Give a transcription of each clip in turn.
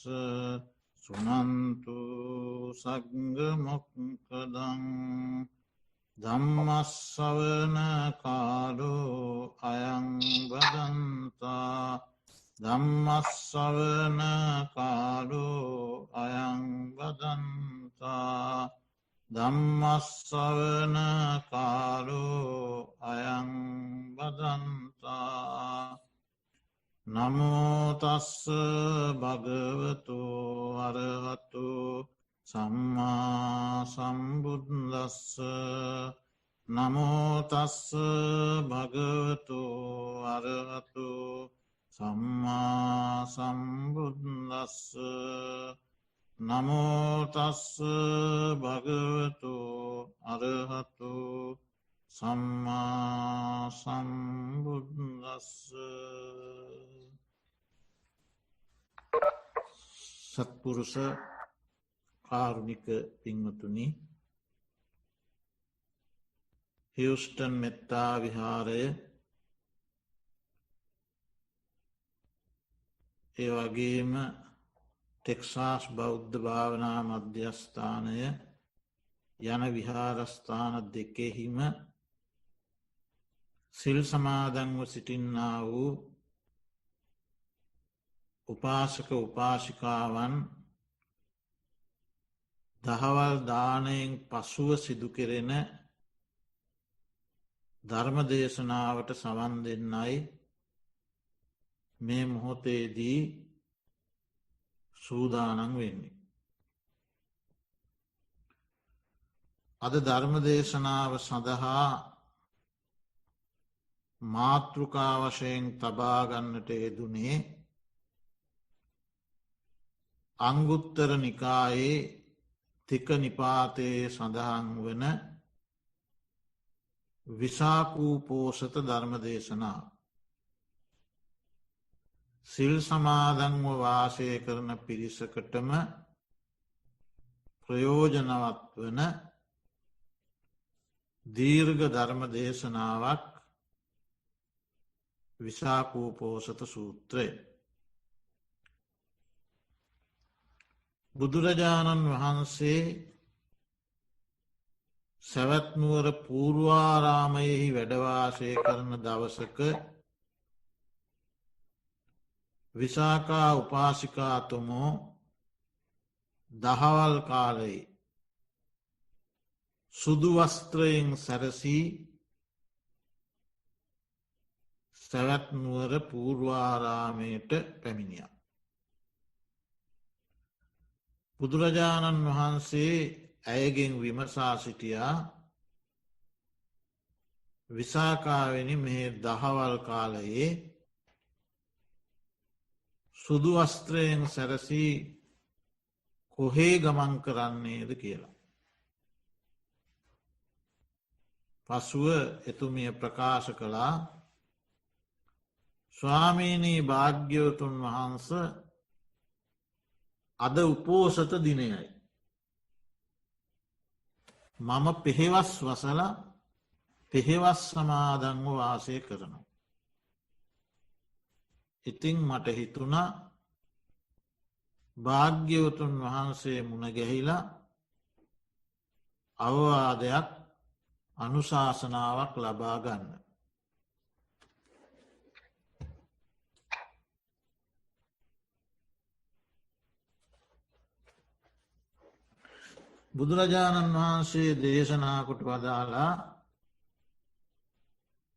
සුනන්තු සග්ග මොක්කදං ධම්මස්සවන කාලෝ අයං බදන්තා ධම්මස්සවන කාලෝ අයං බදන්තා ධම්මස්සවන කාලෝ අයං බදන්තා නමෝතස්ස භගවතු අරහතු සම්මා සම්බුද්දස්ස නමෝතස්ස භගවතු අරහතු සම්මා සම්බුද්දස්ස නමෝතස්ස භගවතු අරහතු සම්මා සම්බුද්දස්ස. සත්පුරුෂ කාරුණික පින්වතුනි, හියුස්ටන් මෙත්තා විහාරය ඒ වගේම ටෙක්සාස් බෞද්ධ භාවනා මධ්‍යස්ථානය යන විහාරස්ථාන දෙකෙහිම සිල් සමාදන්ව සිටින්නා වූ උපාසක උපාසිකාවන් දහවල් දානයෙන් පසුව සිදු කෙරෙන ධර්ම දේශනාවට සවන් දෙන්නයි මේ මොහොතේදී සූදානන් වෙන්නේ. අද ධර්ම දේශනාව සඳහා මාතෘකා වශයෙන් තබාගන්නට යෙදුනේ අංගුත්තර නිකායේ තික නිපාතයේ සඳහන් වන විසාකූපෝසත ධර්ම දේශනා. සිල් සමාදන්ව වාසය කරන පිරිසකටම ප්‍රයෝජනවත් වන දීර්ඝ ධර්ම දේශනාවක් විසාකූපෝසත සූත්‍රය. බුදුරජාණන් වහන්සේ සැවැත්නුවර පූර්වාරාමයෙහි වැඩවාසය කරන දවසක විසාකා උපාසිකාතුමෝ දහවල් කාලයේ සුදු වස්ත්‍රයෙන් සැරසී සැවැත්නුවර පූර්වාරාමයට පැමිණියා. බුදුරජාණන් වහන්සේ ඇයගෙන් විමසා සිටියා, විසාකාවෙනි මේ දහවල් කාලයේ සුදු වස්ත්‍රයෙන් සැරසී කොහේ ගමන් කරන්නේද කියලා. පසුව එතුමිය ප්‍රකාශ කළා, ස්වාමීනී භාග්‍යවතුන් වහන්ස අද උපෝසත දිනයයි. මම පෙහෙවස් වසල පෙහෙවස් සමාදන්ව වාසය කරනවා. ඉතිං මට හිතුණා භාග්‍යවතුන් වහන්සේ මුණ ගැහිලා අවවාදයක් අනුශාසනාවක් ලබා ගන්න. බුදුරජාණන් වහන්සේ දේශනාකොට වදාලා,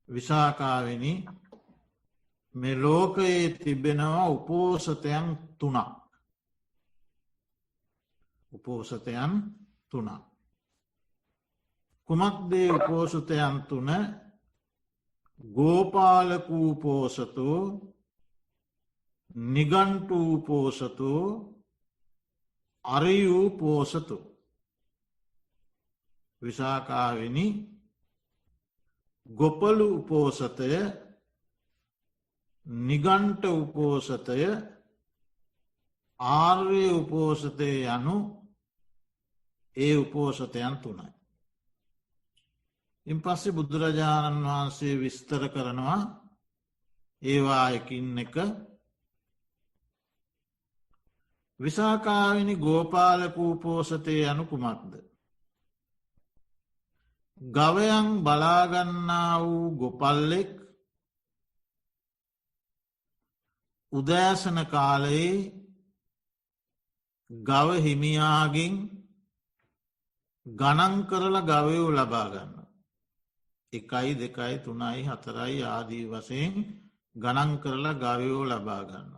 විසාකාවෙනි මේ ලෝකයේ තිබෙනවා උපෝසතයන් තුනක්. උපෝසතයන් තුනක්. කුමක්දේ උපෝසතයන් තුන? ගෝපාලකූපෝසතු, නිගන්ටූපෝසතු, අරියූපෝසතු. විසාකාවෙනි ගොපලු උපෝසතය, නිගන්ට උපෝසතය, ආර්ය උපෝසතය යනු ඒ උපෝසතයන් තුනයි. ඉන් පස්සේ බුදුරජාණන් වහන්සේ විස්තර කරනවා ඒවා එකින් එක විසාකාවිනි ගෝපාලකූ පෝසතය යනු කුමක්ද. ගවයන් බලාගන්නා වූ ගොපල්ලෙක් උදෑසන කාලයේ ගව හිමියාගෙන් ගණන් කරල ගවයෝ ලබාගන්න. 1 2 3 4 ආදී වසයෙන් ගණන් කරලා ගවයෝ ලබාගන්න.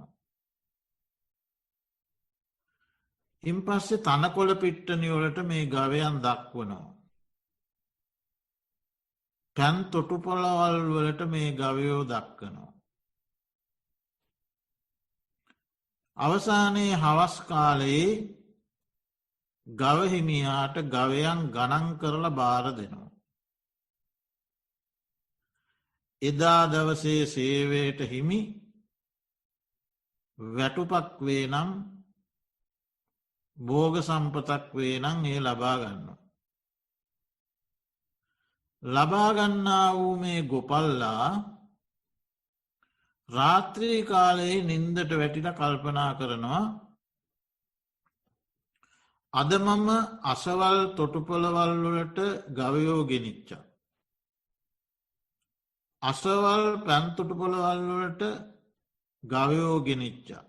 ඉන් පස්සේ තනකොළ පිට්ටනිවලට මේ ගවයන් දක්වනවා. පැන් තොටුපොළවල් වලට මේ ගවයෝ දක්වනවා. අවසානයේ හවස් කාලයේ ගවහිමියාට ගවයන් ගණන් කරලා බාර දෙනවා. එදා දවසේ සේවයට හිමි වැටුපක් වේ නම් බෝග සම්පතක් වේ නම් ඒ ලබාගන්න. ලබාගන්නා වූ මේ ගොපල්ලා රාත්‍රී කාලයේ නින්දට වැටිට කල්පනා කරනවා අද මම අසවල් තොටුපොළවල්වලට ගවයෝ ගෙනිච්චා. අසවල් පැන්තොටුපොළවල්වලට ගවයෝ ගෙනිච්චා.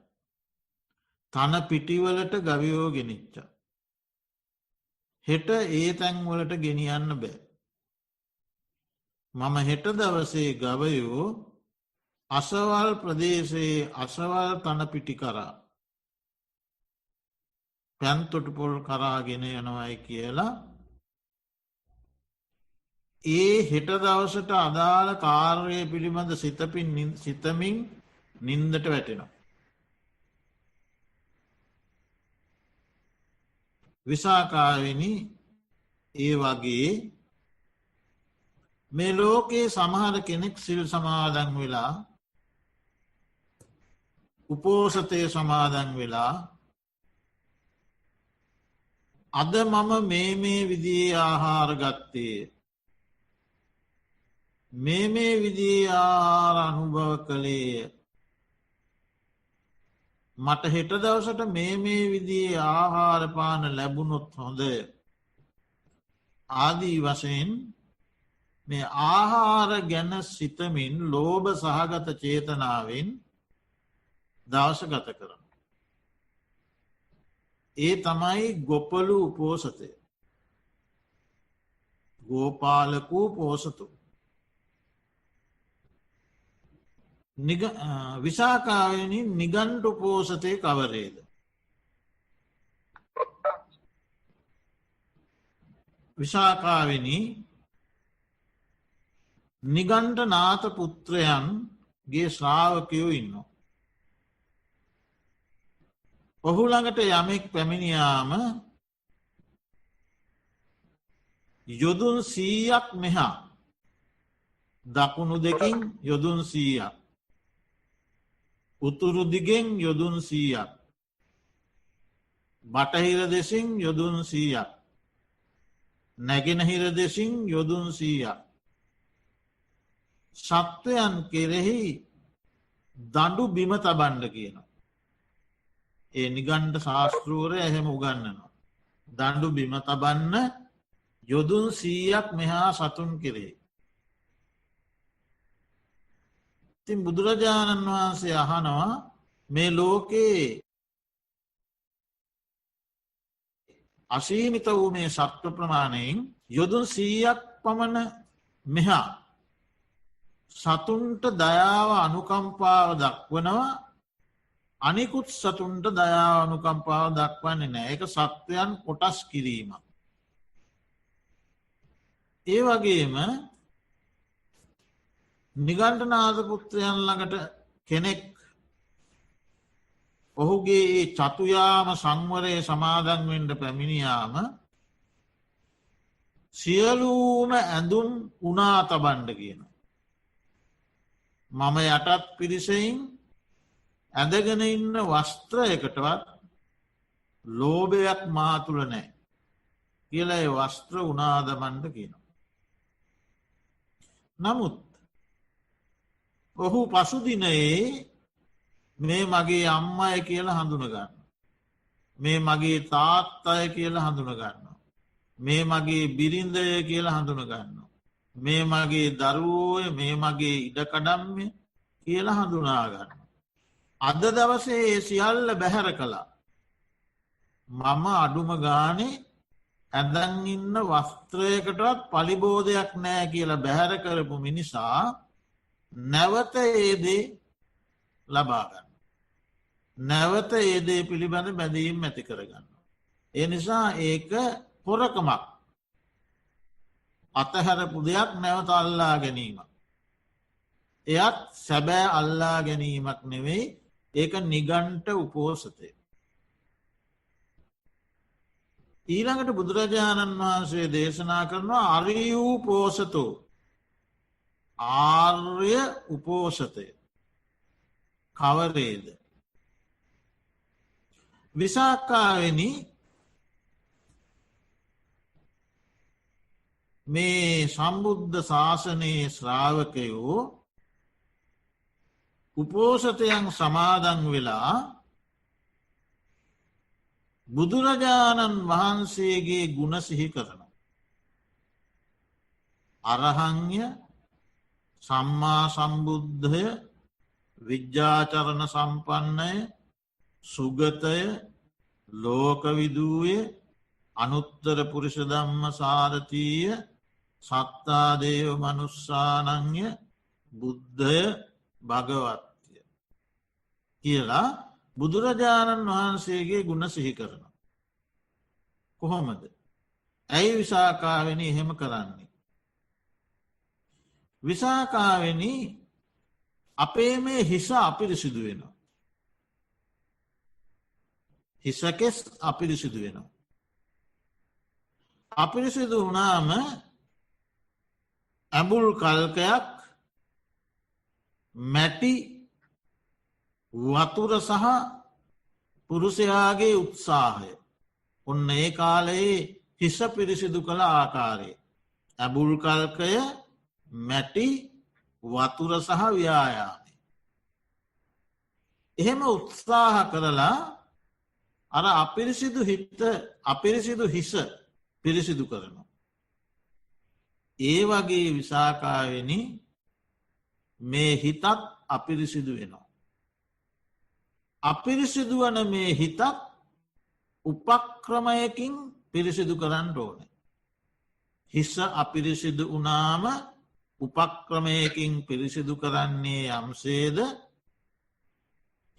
තන පිටිවලට ගවයෝ ගෙනිච්චා. හෙට ඒ තැන්වලට ගෙනියන්න බෑ. මම හෙට දවසේ ගවයෝ අසවල් ප්‍රදේශයේ අසවල් තන පිටි කරා පැන්තොටුපොල් කරාගෙන යනවයි කියලා ඒ හෙට දවසට අදාළ කාර්ය පිළිබඳ සිතමින් නින්දට වැටෙනවා. විසාකාවෙනි ඒ වගේ මේ ලෝකයේ සමහර කෙනෙක් සිල් සමාදන් වෙලා උපෝසතය සමාදන් වෙලා අද මම මේ විදියේ ආහාර ගත්තේ මේ විදියේ ආහාර අනුභව කළේය මට හෙට දවසට මේ විදියේ ආහාරපාන ලැබුණොත් හොඳ ආදී වශයෙන් මේ ආහාර ගැන සිතමින් ලෝභ සහගත චේතනාවෙන් දවස ගත කරන. ඒ තමයි ගොපලු උපෝසතය. ගෝපාලකූ පෝසතු. විසාකාවෙනි නිගණ්ඩ උපෝසතය කවරේද. විසාකාවෙනි නිගණ්ඩ නාත පුත්‍රයන්ගේ ශ්‍රාවකයෝ ඉන්නවා. ඔහු ළඟට යමෙක් පැමිණියාම යොදුන් 100ක් මෙහා දකුණු දෙකින් යොදුන් 100ක් උතුරු දිගෙන් යොදුන් 100ක් බටහිර දෙසින් යොදුන් 100ක් නැගෙනහිර දෙසින් යොදුන් 100ක් සත්වයන් කෙරෙහි දඩු බිම තබන්ඩ කියනවා. ඒ නිගණ්ඩ ශාස්තෘවරය එහෙම උගන්නනවා. දඩු බිම තබන්න යොදුන් 100ක් මෙහා සතුන් කෙරේ. ඉතින් බුදුරජාණන් වහන්සේ අහනවා මේ ලෝකයේ අසීමිත වූ මේ සත්ව ප්‍රමාණයෙන් යොදුන් 100ක් පමණ මෙහා සතුන්ට දයාව අනුකම්පාව දක්වනවා අනිකුත් සතුන්ට දයාව අනුකම්පාව දක්වන්නේ නෑ. ඒක සත්වයන් කොටස් කිරීම. ඒ වගේම නිගණ්ඨනාථ පුත්‍රයන් ළඟට කෙනෙක් ඔහුගේ චතුයාම සංවරය සමාදන් වෙන්න පැමිණියාම සියලූම ඇඳුම් උනා තබන්ඩ කියන. මම යටත් පිරිසයින් ඇඳගෙන ඉන්න වස්ත්‍රයකටවත් ලෝභයක් මාතුල නෑ කියලා ඒ වස්ත්‍ර උනාදමන්ඩ කියන. නමුත් ඔහු පසුදිනයේ මේ මගේ අම්මය කියලා හඳුනගන්න. මේ මගේ තාත්තය කියලා හඳුන ගන්නවා. මේ මගේ බිරින්දය කියලා හඳුන ගන්නවා. මේ මගේ දරුවෝය මේ මගේ ඉඩකඩම්ය කියලා හඳුනාගන්න. අද දවසේ ඒ සියල්ල බැහැර කළා. මම අඩුම ගානේ ඇඳන් ඉන්න වස්ත්‍රයකටවත් පලිබෝධයක් නෑ කියලා බැහැර කරපු මිනිසා නැවත ඒදේ ලබාගන්න. නැවත ඒදේ පිළිබඳ බැඳීම් ඇති කරගන්න. ඒ නිසා ඒක හොරකමක් අතහැරපු දෙයක් නැවත අල්ලා ගැනීමක්. එයත් සැබෑ අල්ලා ගැනීමක් නෙවෙයි ඒක නිගන්ට උපෝසතය. ඊළඟට බුදුරජාණන් වහන්සේ දේශනා කරනවා අරියූ පෝසතෝ ආර්ය උපෝසතය කවරේද. විසාකාවෙනි මේ සම්බුද්ධ ශාසනයේ ශ්‍රාවකයෝ උපෝසතයන් සමාදන් වෙලා බුදුරජාණන් වහන්සේගේ ගුණ සිහි කරන. අරහංය සම්මා සම්බුද්ධය විද්‍යාචරණ සම්පන්නය සුගතය ලෝකවිදූය අනුත්තර පුරිෂ ධම්ම සාරතීය සත්තාදේව මනුස්සානංය බුද්ධය භගවත්ය කියලා බුදුරජාණන් වහන්සේගේ ගුණ සිහි කරන. කොහොමද. ඇයි විසාකාවෙන එහෙම කරන්නේ. විසාකාවෙන අපේ මේ හිස අපිරිසිදු වෙනවා. හිසකෙස් අපිරිසිදු වෙනවා. අපිරිසිදු වනාම ඇඹුල් කල්කයක් මැටි වතුර සහ පුරුෂයාගේ උත්සාහය ඔන්න ඒ කාලයේ හිස පිරිසිදු කළ ආකාරයේ. ඇබුල් කල්කය මැටි වතුර සහ ව්‍යායාමය. එහෙම උත්සාහ කරලා අර අපිරිසිදු හිස පිරිසිදු කරනවා. ඒ වගේ විසාකාවෙනි මේ හිතත් අපිරිසිදු වෙනවා. අපිරිසිදු වන මේ හිතත් උපක්‍රමයකින් පිරිසිදු කරන්න ඕන. හිස්ස අපිරිසිදු වනාම උපක්‍රමයකින් පිරිසිදු කරන්නේ යම්සේද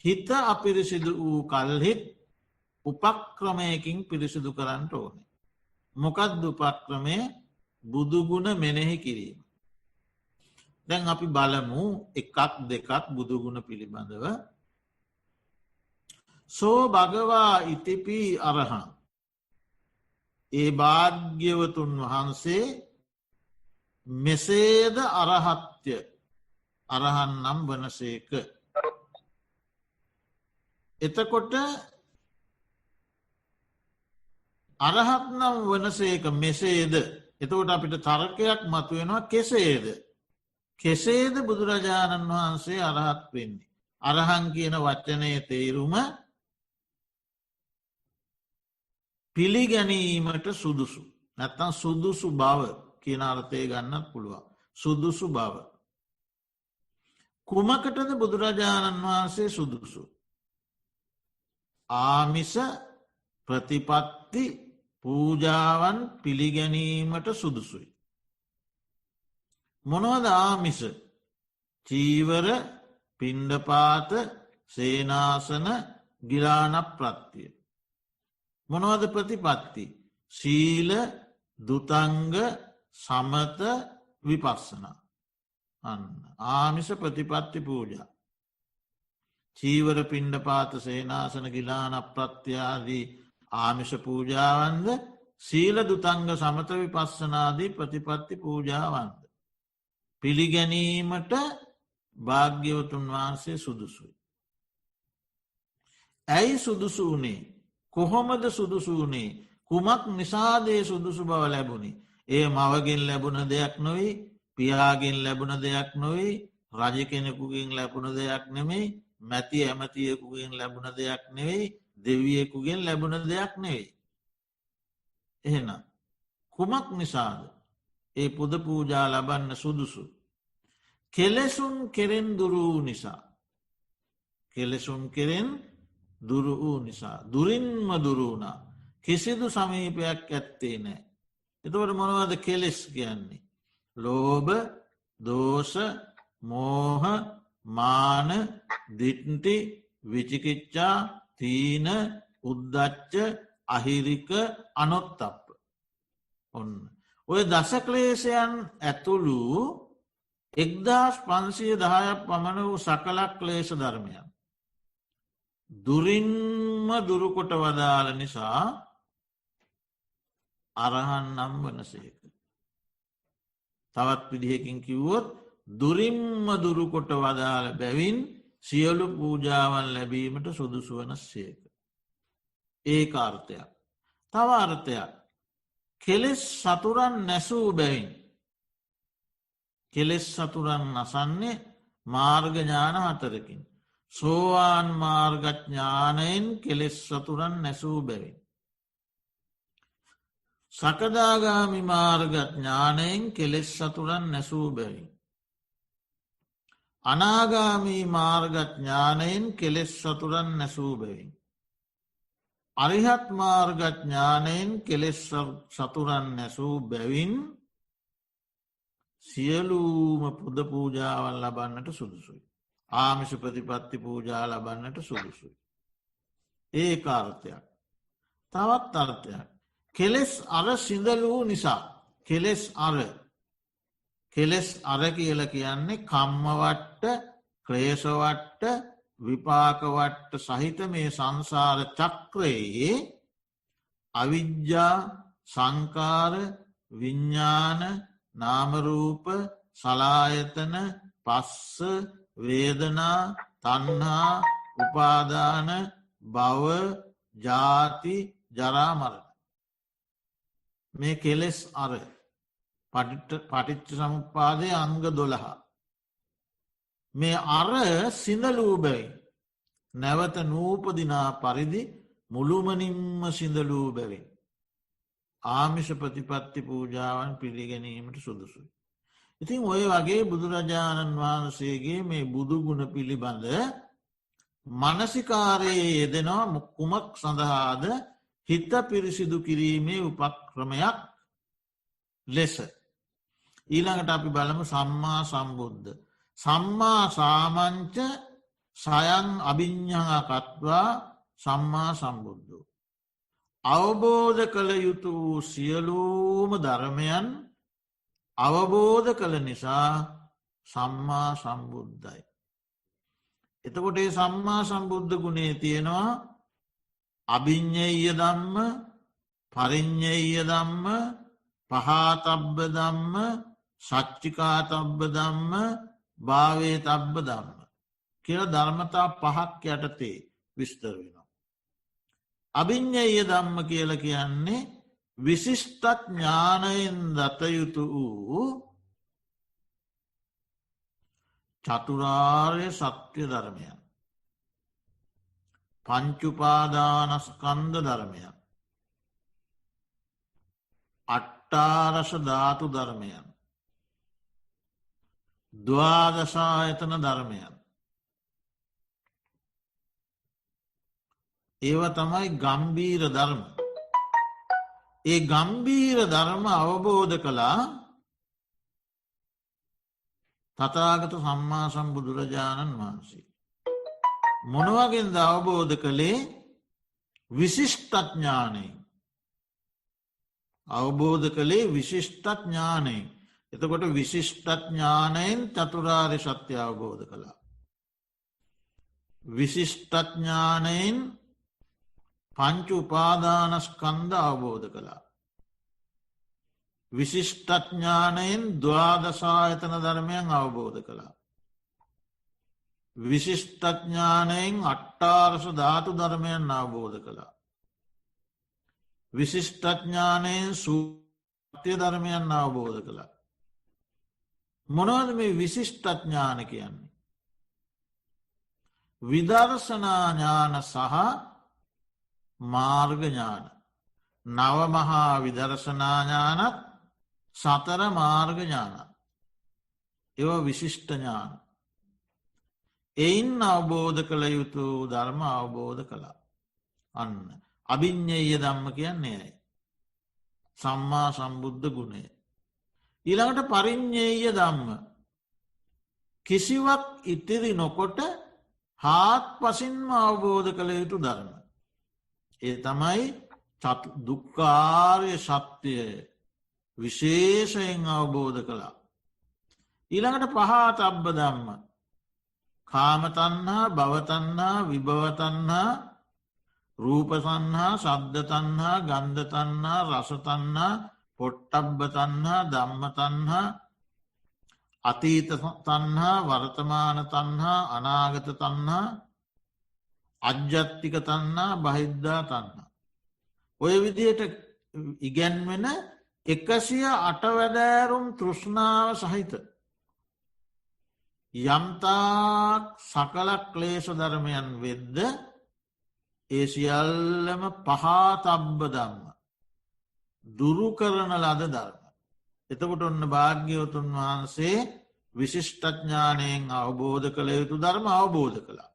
හිත අපිරිසිදු වූ කල්හිත් උපක්‍රමයකින් පිරිසිදු කරන්න ඕනේ. මොකද උපක්‍රමය බුදුගුණ මෙනෙහි කිරීම. දැන් අපි බලමු එකක් දෙකක් බුදුගුණ පිළිබඳව. සෝ භගවා ඉතිපී අරහන් ඒ භාග්‍යවතුන් වහන්සේ මෙසේද අරහත්ය අරහන් නම් වනසේක. එතකොට අරහත් නම් වනසේක මෙසේද එතකොට අපිට තර්කයක් මතුවෙනවා කෙසේද. කෙසේද බුදුරජාණන් වහන්සේ අරහත් වෙන්නේ. අරහන් කියන වචනය තේරුම පිළිගැනීමට සුදුසු නැත්තම් සුදුසු බව කියන අර්ථය ගන්නත් පුළුවන්. සුදුසු බව. කුමකටද බුදුරජාණන් වහන්සේ සුදුසු. ආමිස ප්‍රතිපත්ති පූජාවන් පිළිගැනීමට සුදුසුයි. මොනවද ආමිස චීවර පිණ්ඩපාත සේනාසන ගිලාන ප්‍රත්තිය. මොනවද ප්‍රතිපත්ති සීල දුතංග සමත විපස්සන අන්න ආමිස ප්‍රතිපත්ති පූජා. චීවර පිණ්ඩපාත සේනාසන ගිලාන ප්‍රත්‍යාදී ආමිෂ පූජාවන්ද සීල දුතංග සමත විපස්සනාදී ප්‍රතිපත්ති පූජාවන්ද. පිළිගැනීමට භාග්‍යවතුන් වහන්සේ සුදුසුයි. ඇයි සුදුසු වනේ කොහොමද සුදුසු වනේ කුමක් නිසාදේ සුදුසු බව ලැබුණි. ඒ මවගෙන් ලැබුණ දෙයක් නොවී පියාගෙන් ලැබුණ දෙයක් නොවී රජ කෙනෙකුගෙන් ලැබුණ දෙයක් නෙමෙයි මැති ඇමතියකුගෙන් ලැබුණ දෙයක් නෙවෙයි දෙවියෙකුගෙන් ලැබුණ දෙයක් නෙවෙයි. එහෙනම් කුමක් නිසාද ඒ පුද පූජා ලබන්න සුදුසු. කෙලෙසුන් කෙරෙන් දුරු වූ නිසා. කෙලෙසුන් කෙරෙන් දුරු වූ නිසා. දුරින්ම දුරුුණා. කිසිදු සමීපයක් ඇත්තේ නෑ. එතවට මොනවද කෙලෙස් කියන්නේ. ලෝභ දෝෂ මෝහ මාන දිට්ටි විචිකිච්චා තීන උද්දච්ච අහිරික අනොත්තප්ප. ඔන්න. ඔය දසක්ලේෂයන් ඇතුළු 1510ක් පමණ වූ සකලක් ක්ලේෂ ධර්මයන්. දුරින්ම දුරුකොට වදාළ නිසා අරහන් නම් වනසේක. තවත් පිළිහෙකින් කිව්වොත් දුරින්ම දුරුකොට වදාළ බැවින් සියලු පූජාවන් ලැබීමට සුදුසුවන සේක. ඒ අර්ථයක්. තව අර්ථයක්. කෙලෙස් සතුරන් නැසූ බැවින්. කෙලෙස් සතුරන් නසන්නේ මාර්ගඥාන හතරකින්. සෝවාන් මාර්ගඥානයෙන් කෙලෙස් සතුරන් නැසූ බැවින්. සකදාගාමි මාර්ගඥානයෙන් කෙලෙස් සතුරන් නැසූ බැවින්. අනාගාමී මාර්ගඥානයෙන් කෙලෙස් සතුරන් නැසූ බැවින්. අරිහත් මාර්ගඥානයෙන් කෙලෙස් සතුරන් නැසූ බැවින් සියලූම පුද පූජාවල් ලබන්නට සුදුසුයි. ආමිෂ ප්‍රතිපත්ති පූජා ලබන්නට සුදුසුයි. ඒ අර්ථයක්. තවත් අර්ථයක්. කෙලෙස් අර සිඳලූ නිසා. කෙලෙස් අර කියල කියන්නේ කම්මවට්ට ක්‍රේෂවට්ට විපාකවට්ට සහිත මේ සංසාර චක්‍රයේ අවිද්‍යා සංකාර විඤ්ඥාන නාමරූප සලායතන පස්ස වේදනා තන්හා උපාදාන භව ජාති ජරාමරණ. මේ කෙලෙස් අර පටිච්ච සමුපාදය අංග 12. මේ අර සිඳලූ බැයි. නැවත නූපදිනා පරිදි මුළුමනින්ම සිඳලූ බැවින්. ආමිෂ ප්‍රතිපත්ති පූජාවන් පිළිගැනීමට සුදුසුයි. ඉතින් ඔය වගේ බුදුරජාණන් වහන්සේගේ මේ බුදුගුණ පිළිබඳ මනසිකාරයේ යෙදෙනවා කුමක් සඳහාද හිත පිරිසිදු කිරීමේ උපක්‍රමයක් ලෙස. ඊළඟට අපි බලමු සම්මා සම්බුද්ධ. සම්මා සාමංච සයන් අභිඤ්ඥාකත්වා සම්මා සම්බුද්ධෝ. අවබෝධ කළ යුතු වූ සියලූම ධර්මයන් අවබෝධ කළ නිසා සම්මා සම්බුද්ධයි. එතකොට සම්මා සම්බුද්ධ ගුණේ තියෙනවා අභිඤ්ඤේය ධම්ම පරිඤ්ඤේය ධම්ම පහතබ්බ ධම්ම සච්චිකාතබ්බ ධම්ම භාවේතබ්බ ධම්ම කියලා ධර්මතා පහක් යටතේ විස්තර වෙනවා. අභිඤ්ඤේය ධම්ම කියලා කියන්නේ විශිෂ්ට ඥානයෙන් දත යුතු වූ චතුරාර්ය සත්‍ය ධර්මයන්. පංච උපාදානස්කන්ධ ධර්මයන්. අට්ඨාරස ධාතු ධර්මයන්. ද්වාදශායතන ධර්මයන්. ඒව තමයි ගම්බීර ධර්ම. ඒ ගම්බීර ධර්ම අවබෝධ කළා තථාගත සම්මා සම්බුදුරජාණන් වහන්සේ. මොනවගෙන්ද අවබෝධ කළේ විශිෂ්ට ඥානයෙන්. අවබෝධ කළේ විශිෂ්ට ඥානයෙන්. එතකොට විශිෂ්ට ඥානයෙන් චතුරාර්ය සත්‍ය අවබෝධ කළා. විශිෂ්ට ඥානයෙන් පංච උපාදානස්කන්ධ අවබෝධ කළා. විශිෂ්ට ඥානයෙන් ද්වාදශායතන ධර්මයන් අවබෝධ කළා. විශිෂ්ට ඥානයෙන් අට්ඨාරස ධාතු ධර්මයන් අවබෝධ කළා. විශිෂ්ට ඥානයෙන් සත්‍ය ධර්මයන් අවබෝධ කළා. මොනවද මේ විශිෂ්ට ඥාන කියන්නේ? විදර්ශනා ඥාන සහ මාර්ග ඥාන. නව මහා විදර්ශනා ඥානත් සතර මාර්ග ඥාන. ඒව විශිෂ්ට ඥාන. එයින් අවබෝධ කළ යුතු ධර්ම අවබෝධ කළා. අන්න. අභිඤ්ඤය ධම්ම කියන්නේ ඇයි. සම්මා සම්බුද්ධ ගුණය. ඊළඟට පරිඤ්ඤය ධම්ම. කිසිවක් ඉතිරි නොකොට හාත් පසින්ම අවබෝධ කළ යුතු ධර්ම. ඒ තමයි දුක්ඛාරය සත්‍යය විශේෂයෙන් අවබෝධ කළා. ඊළඟට පහතබ්බ ධම්ම. කාමතන්හා භවතන්හා විභවතන්හා රූපතන්හා සද්ධතන්හා ගන්ධතන්හා රසතන්හා පොට්ටබ්බතන්හා ධම්මතන්හා අතීත තන්හා වර්තමාන තන්හා අනාගත තන්හා අජ්ජත්තික තන්නා බහිද්ධා තන්නා. ඔය විදියට ඉගැන්වෙන 108 වැඩෑරුම් තෘෂ්ණාව සහිත යම්තාක් සකල ක්ලේශ ධර්මයන් වෙද්ද ඒ සියල්ලම පහතබ්බ ධම්ම දුරු කරන ලද ධර්ම. එතකොට ඔන්න භාග්‍යවතුන් වහන්සේ විශිෂ්ටඥානයෙන් අවබෝධ කළ යුතු ධර්ම අවබෝධ කළා.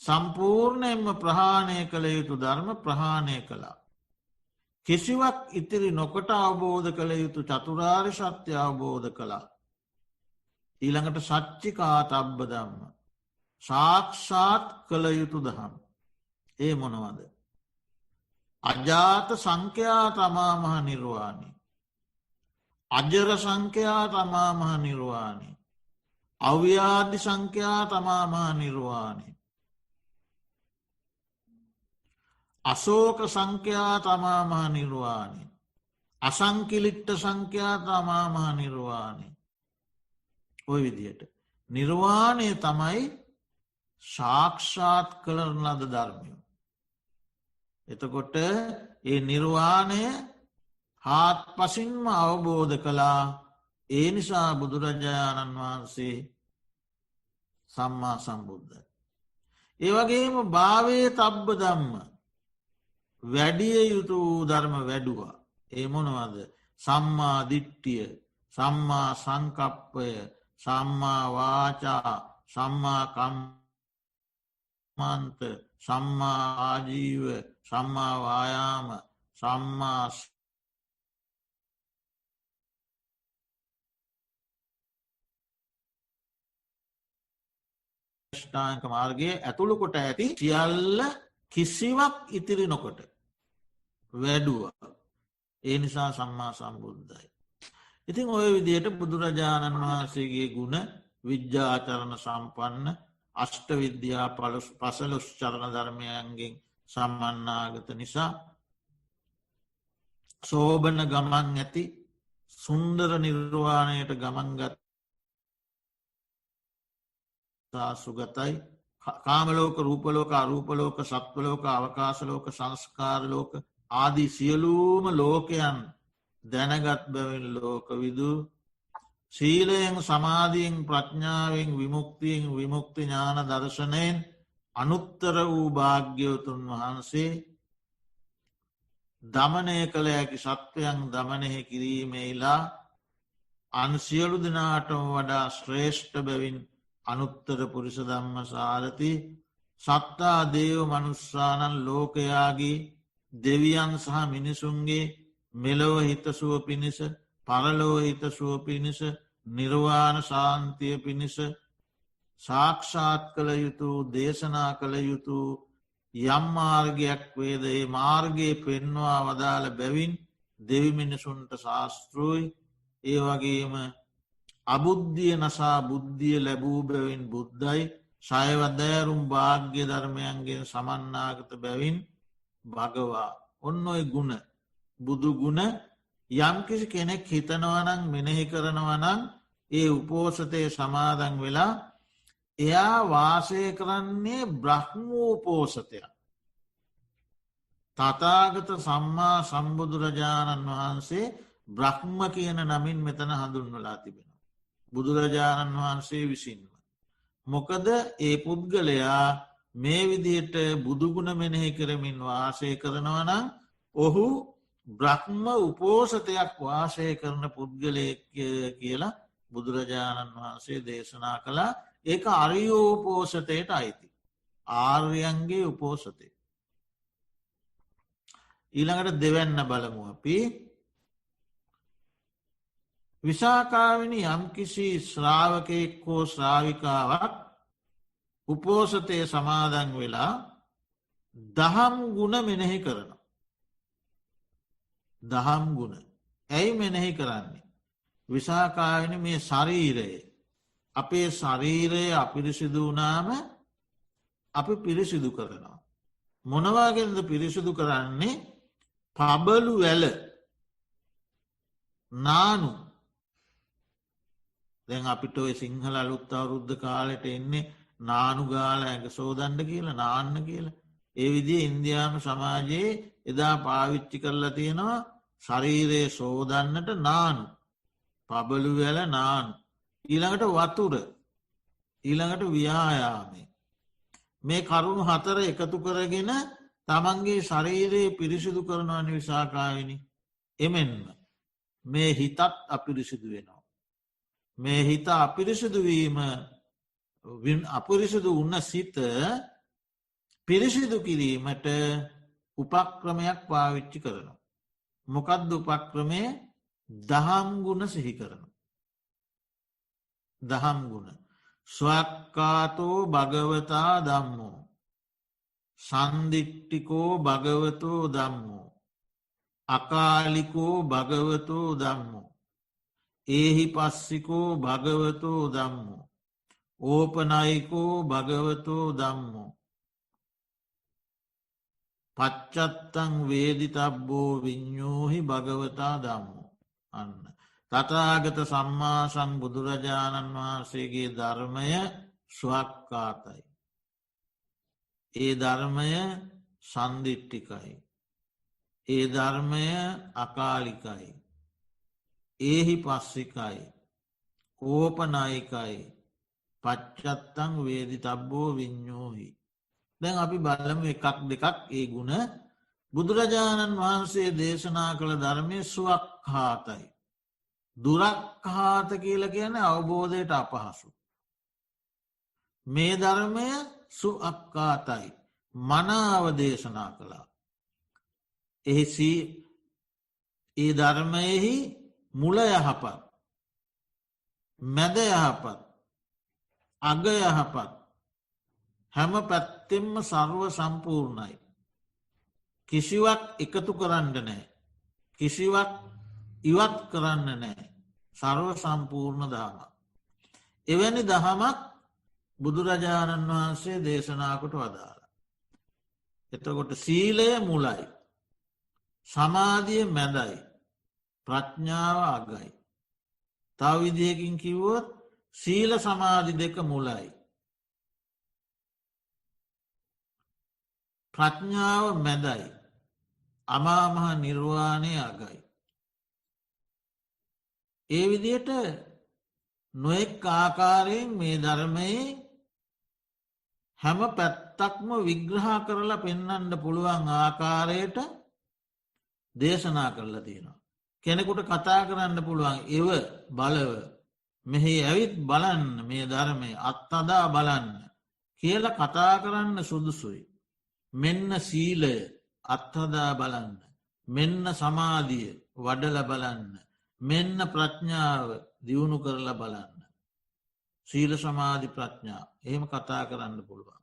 සම්පූර්ණයෙන්ම ප්‍රහාණය කළ යුතු ධර්ම ප්‍රහාණය කළා. කිසිවක් ඉතිරි නොකොට අවබෝධ කළ යුතු චතුරාර්ය සත්‍ය අවබෝධ කළා. ඊළඟට සච්චිකාතබ්බ ධම්ම සාක්ෂාත් කළ යුතු දහම්. ඒ මොනවද. අජාත සංඛ්‍යා තමා මහ නිර්වාණි. අජර සංඛ්‍යා තමා මහ නිර්වාණි. අව්‍යාධි සංඛ්‍යා තමා මහ නිර්වාණි. අසෝක සංඛ්‍යා තමා මහ නිර්වාණි. අසංකිලිට්ට සංඛ්‍යා තමා මහ නිර්වාණි. ඔය විදියට. නිර්වාණය තමයි සාක්ෂාත් කළන ලද ධර්මය. එතකොට ඒ නිර්වාණය හාත් පසින්ම අවබෝධ කළා. ඒ නිසා බුදුරජාණන් වහන්සේ සම්මා සම්බුද්ධයි. ඒවගේම භාවේ තබ්බ ධම්ම වැඩිය යුතු ධර්ම වැඩුවා. ඒ මොනවද. සම්මා දිට්ඨිය සම්මා සංකප්පය සම්මා වාචා සම්මා කම්මන්ත සම්මා ආජීව සම්මා වායාම සම්මා ෂ්ටාංක මාර්ගයේ ඇතුළු කොට ඇති සියල්ල කිසිවක් ඉතිරි නොකොට වැඩුවා. ඒ නිසා සම්මා සම්බුද්ධයි. ඉතින් ඔය විදියට බුදුරජාණන් වහන්සේගේ ගුණ විද්‍යාචරණ සම්පන්න අෂ්ට විද්‍යා පසළොස් චරණ ධර්මයන්ගෙන් සම්මන්නාගත නිසා සෝබන ගමන් ඇති සුන්දර නිර්වාණයට ගමන්ගත් සුගතයි. කාමලෝක රූපලෝක අරූපලෝක සත්වලෝක අවකාශලෝක සංස්කාරලෝක ආදී සියලූම ලෝකයන් දැනගත් බැවින් ලෝක විදු සීලයෙන් සමාධීෙන් ප්‍රඥාවෙන් විමුක්තියෙන් විමුක්ති ඥාන දර්ශනයෙන් අනුත්තර වූ භාග්‍යවතුන් වහන්සේ දමනය කළ හැකි සත්වයන් දමනය කිරීමේලා අන්සියලු දෙනාටම වඩා ශ්‍රේෂ්ඨ බැවින් අනුත්තර පුරිස ධම්ම සාරති සත්තා දේව මනුස්සානන් ලෝකයාගේ දෙවියන් සහ මිනිසුන්ගේ මෙලොව හිතසුව පිණිස පරලොව හිතසුව පිණිස නිර්වාණ ශාන්තිය පිණිස සාක්ෂාත් කළ යුතු දේශනා කළ යුතු යම් මාර්ගයක් වේද ඒ මාර්ගයේ පෙන්වා වදාළ බැවින් දෙවිමිනිසුන්ට ශාස්තෘයි. ඒ වගේම අබුද්ධිය නසා බුද්ධිය ලැබූ බැවින් බුද්ධයි ශයවදෑරුම් භාග්‍ය ධර්මයන්ගෙන් සමන්නාගත බැවින් භගවා. ඔන්න ඔය ගුණ බුදු ගුණ යම්කිසි කෙනෙක් හිතනවනං මෙනෙහි කරනවනං ඒ උපෝසතය සමාදන් වෙලා එයා වාසය කරන්නේ බ්‍රහ්මෝපෝසතයක්. තථාගත සම්මා සම්බුදුරජාණන් වහන්සේ බ්‍රහ්ම කියන නමින් මෙතන හඳුන්වලා තිබෙන. බුදුරජාණන් වහන්සේ විසින්ම. මොකද ඒ පුද්ගලයා මේ විදියට බුදුගුණ මෙනෙහි කරමින් වාසය කරනවනම් ඔහු බ්‍රහ්ම උපෝසතයක් වාසය කරන පුද්ගලය කියලා බුදුරජාණන් වහන්සේ දේශනා කළා. ඒක අරියෝපෝසතයට අයිති. ආර්යන්ගේ උපෝසතය. ඊළඟට දෙවැන්න බලමු අපි විසාකාවනි යම්කිසි ශ්‍රාවකයෙක් හෝ ශ්‍රාවිකාවක් උපෝසතය සමාදන් වෙලා දහම් ගුණ මෙනෙහි කරන. දහම් ගුණ ඇයි මෙනෙහි කරන්නේ. විසාකාවනි මේ ශරීරයේ අපේ ශරීරයේ අපිරිසිදු වනාම අපි පිරිසිදු කරනවා. මොනවාගෙන්ද පිරිසිදු කරන්නේ පබලු වැල නානු දැන් අපිට ඔය සිංහල අලුත් අවුරුද්ධ කාලට එන්නේ නානු ගාල ඇඟ සෝදන්ඩ කියලා නාන්න කියලා. ඒ විදිහ ඉන්දයානු සමාජයේ එදා පාවිච්චි කරලා තියෙනවා ශරීරයේ සෝදන්නට නානු පබලු වැල නානු. ඊළඟට වතුර ඊළඟට ව්‍යායාමේ. මේ කරුණු හතර එකතු කරගෙන තමන්ගේ ශරීරයේ පිරිසිදු කරනවන විසාකාවිනි. එමෙන්ම මේ හිතත් අපිරිසිදු වෙනවා. මේ හිත අපිරිසිදුවීම අපිරිසිදු උන්න සිත පිරිසිදු කිරීමට උපක්‍රමයක් පාවිච්චි කරනවා. මොකක්ද උපක්‍රමය දහම් ගුණ සිහි කරන. දහම් ගුණ. ස්වක්කාතෝ භගවතා දම්මෝ. සන්දිිට්ටිකෝ භගවතෝ දම්මෝ. අකාලිකෝ භගවතෝ දම්මෝ. ඒහි පස්සිකෝ භගවතෝ දම්මෝ. ඕපනයිකෝ භගවතෝ දම්මෝ. පච්චත්තං වේදිතබ්බෝ විඤ්ඥෝහි භගවතා දම්මෝ. අන්න. තථාගත සම්මා සම්බුදුරජාණන් වහන්සේගේ ධර්මය ස්වක්කාතයි. ඒ ධර්මය සන්දිිට්ටිකයි. ඒ ධර්මය අකාලිකයි. ඒහි පස්සිකයි. ඕපනයිකයි. පච්චත්තං වේදි තබ්බෝ විඤ්ඥෝහි. දැන් අපි බලමු එකක් දෙකක් ඒ ගුණ බුදුරජාණන් වහන්සේ දේශනා කළ ධර්මය ස්වක්හාතයි. දුරක්හාත කියල කියන අවබෝධයට අපහසු. මේ ධර්මය සුඅක්කාතයි මනාව දේශනා කළා. එහි ඒ ධර්මයෙහි මුල යහපත් මැද යහපත් අග යහපත් හැම පැත්තෙම්ම සර්ව සම්පූර්ණයි. කිසිවක් එකතු කරන්න නෑ. කිසිවක් ඉවත් කරන්න නෑ. සර්ව සම්පූර්ණ දහමක්. එවැනි දහමක් බුදුරජාණන් වහන්සේ දේශනාකොට වදාළ. එතකොට සීලය මුලයි. සමාධිය මැදයි. ප්‍රඥාව අගයි. තව විදිහකින් කිව්වොත් සීල සමාධි දෙක මුලයි. ප්‍රඥාව මැදයි. අමාමහ නිර්වාණය අගයි. ඒ විදියට නොෙක් ආකාරයෙන් මේ ධර්මයේ හැම පැත්තක්ම විග්‍රහ කරලා පෙන්නන්න පුළුවන් ආකාරයට දේශනා කරලා තියෙනවා. කෙනෙකුට කතා කරන්න පුළුවන් එව බලව මෙහි ඇවිත් බලන්න මේ ධර්මය අත්තදා බලන්න කියල කතා කරන්න සුදුසුයි. මෙන්න සීලය අත්හදා බලන්න. මෙන්න සමාධිය වඩල බලන්න. මෙන්න ප්‍රඥාව දියුණු කරලා බලන්න. සීල සමාධි ප්‍රඥා එහෙම කතා කරන්න පුළුවන්.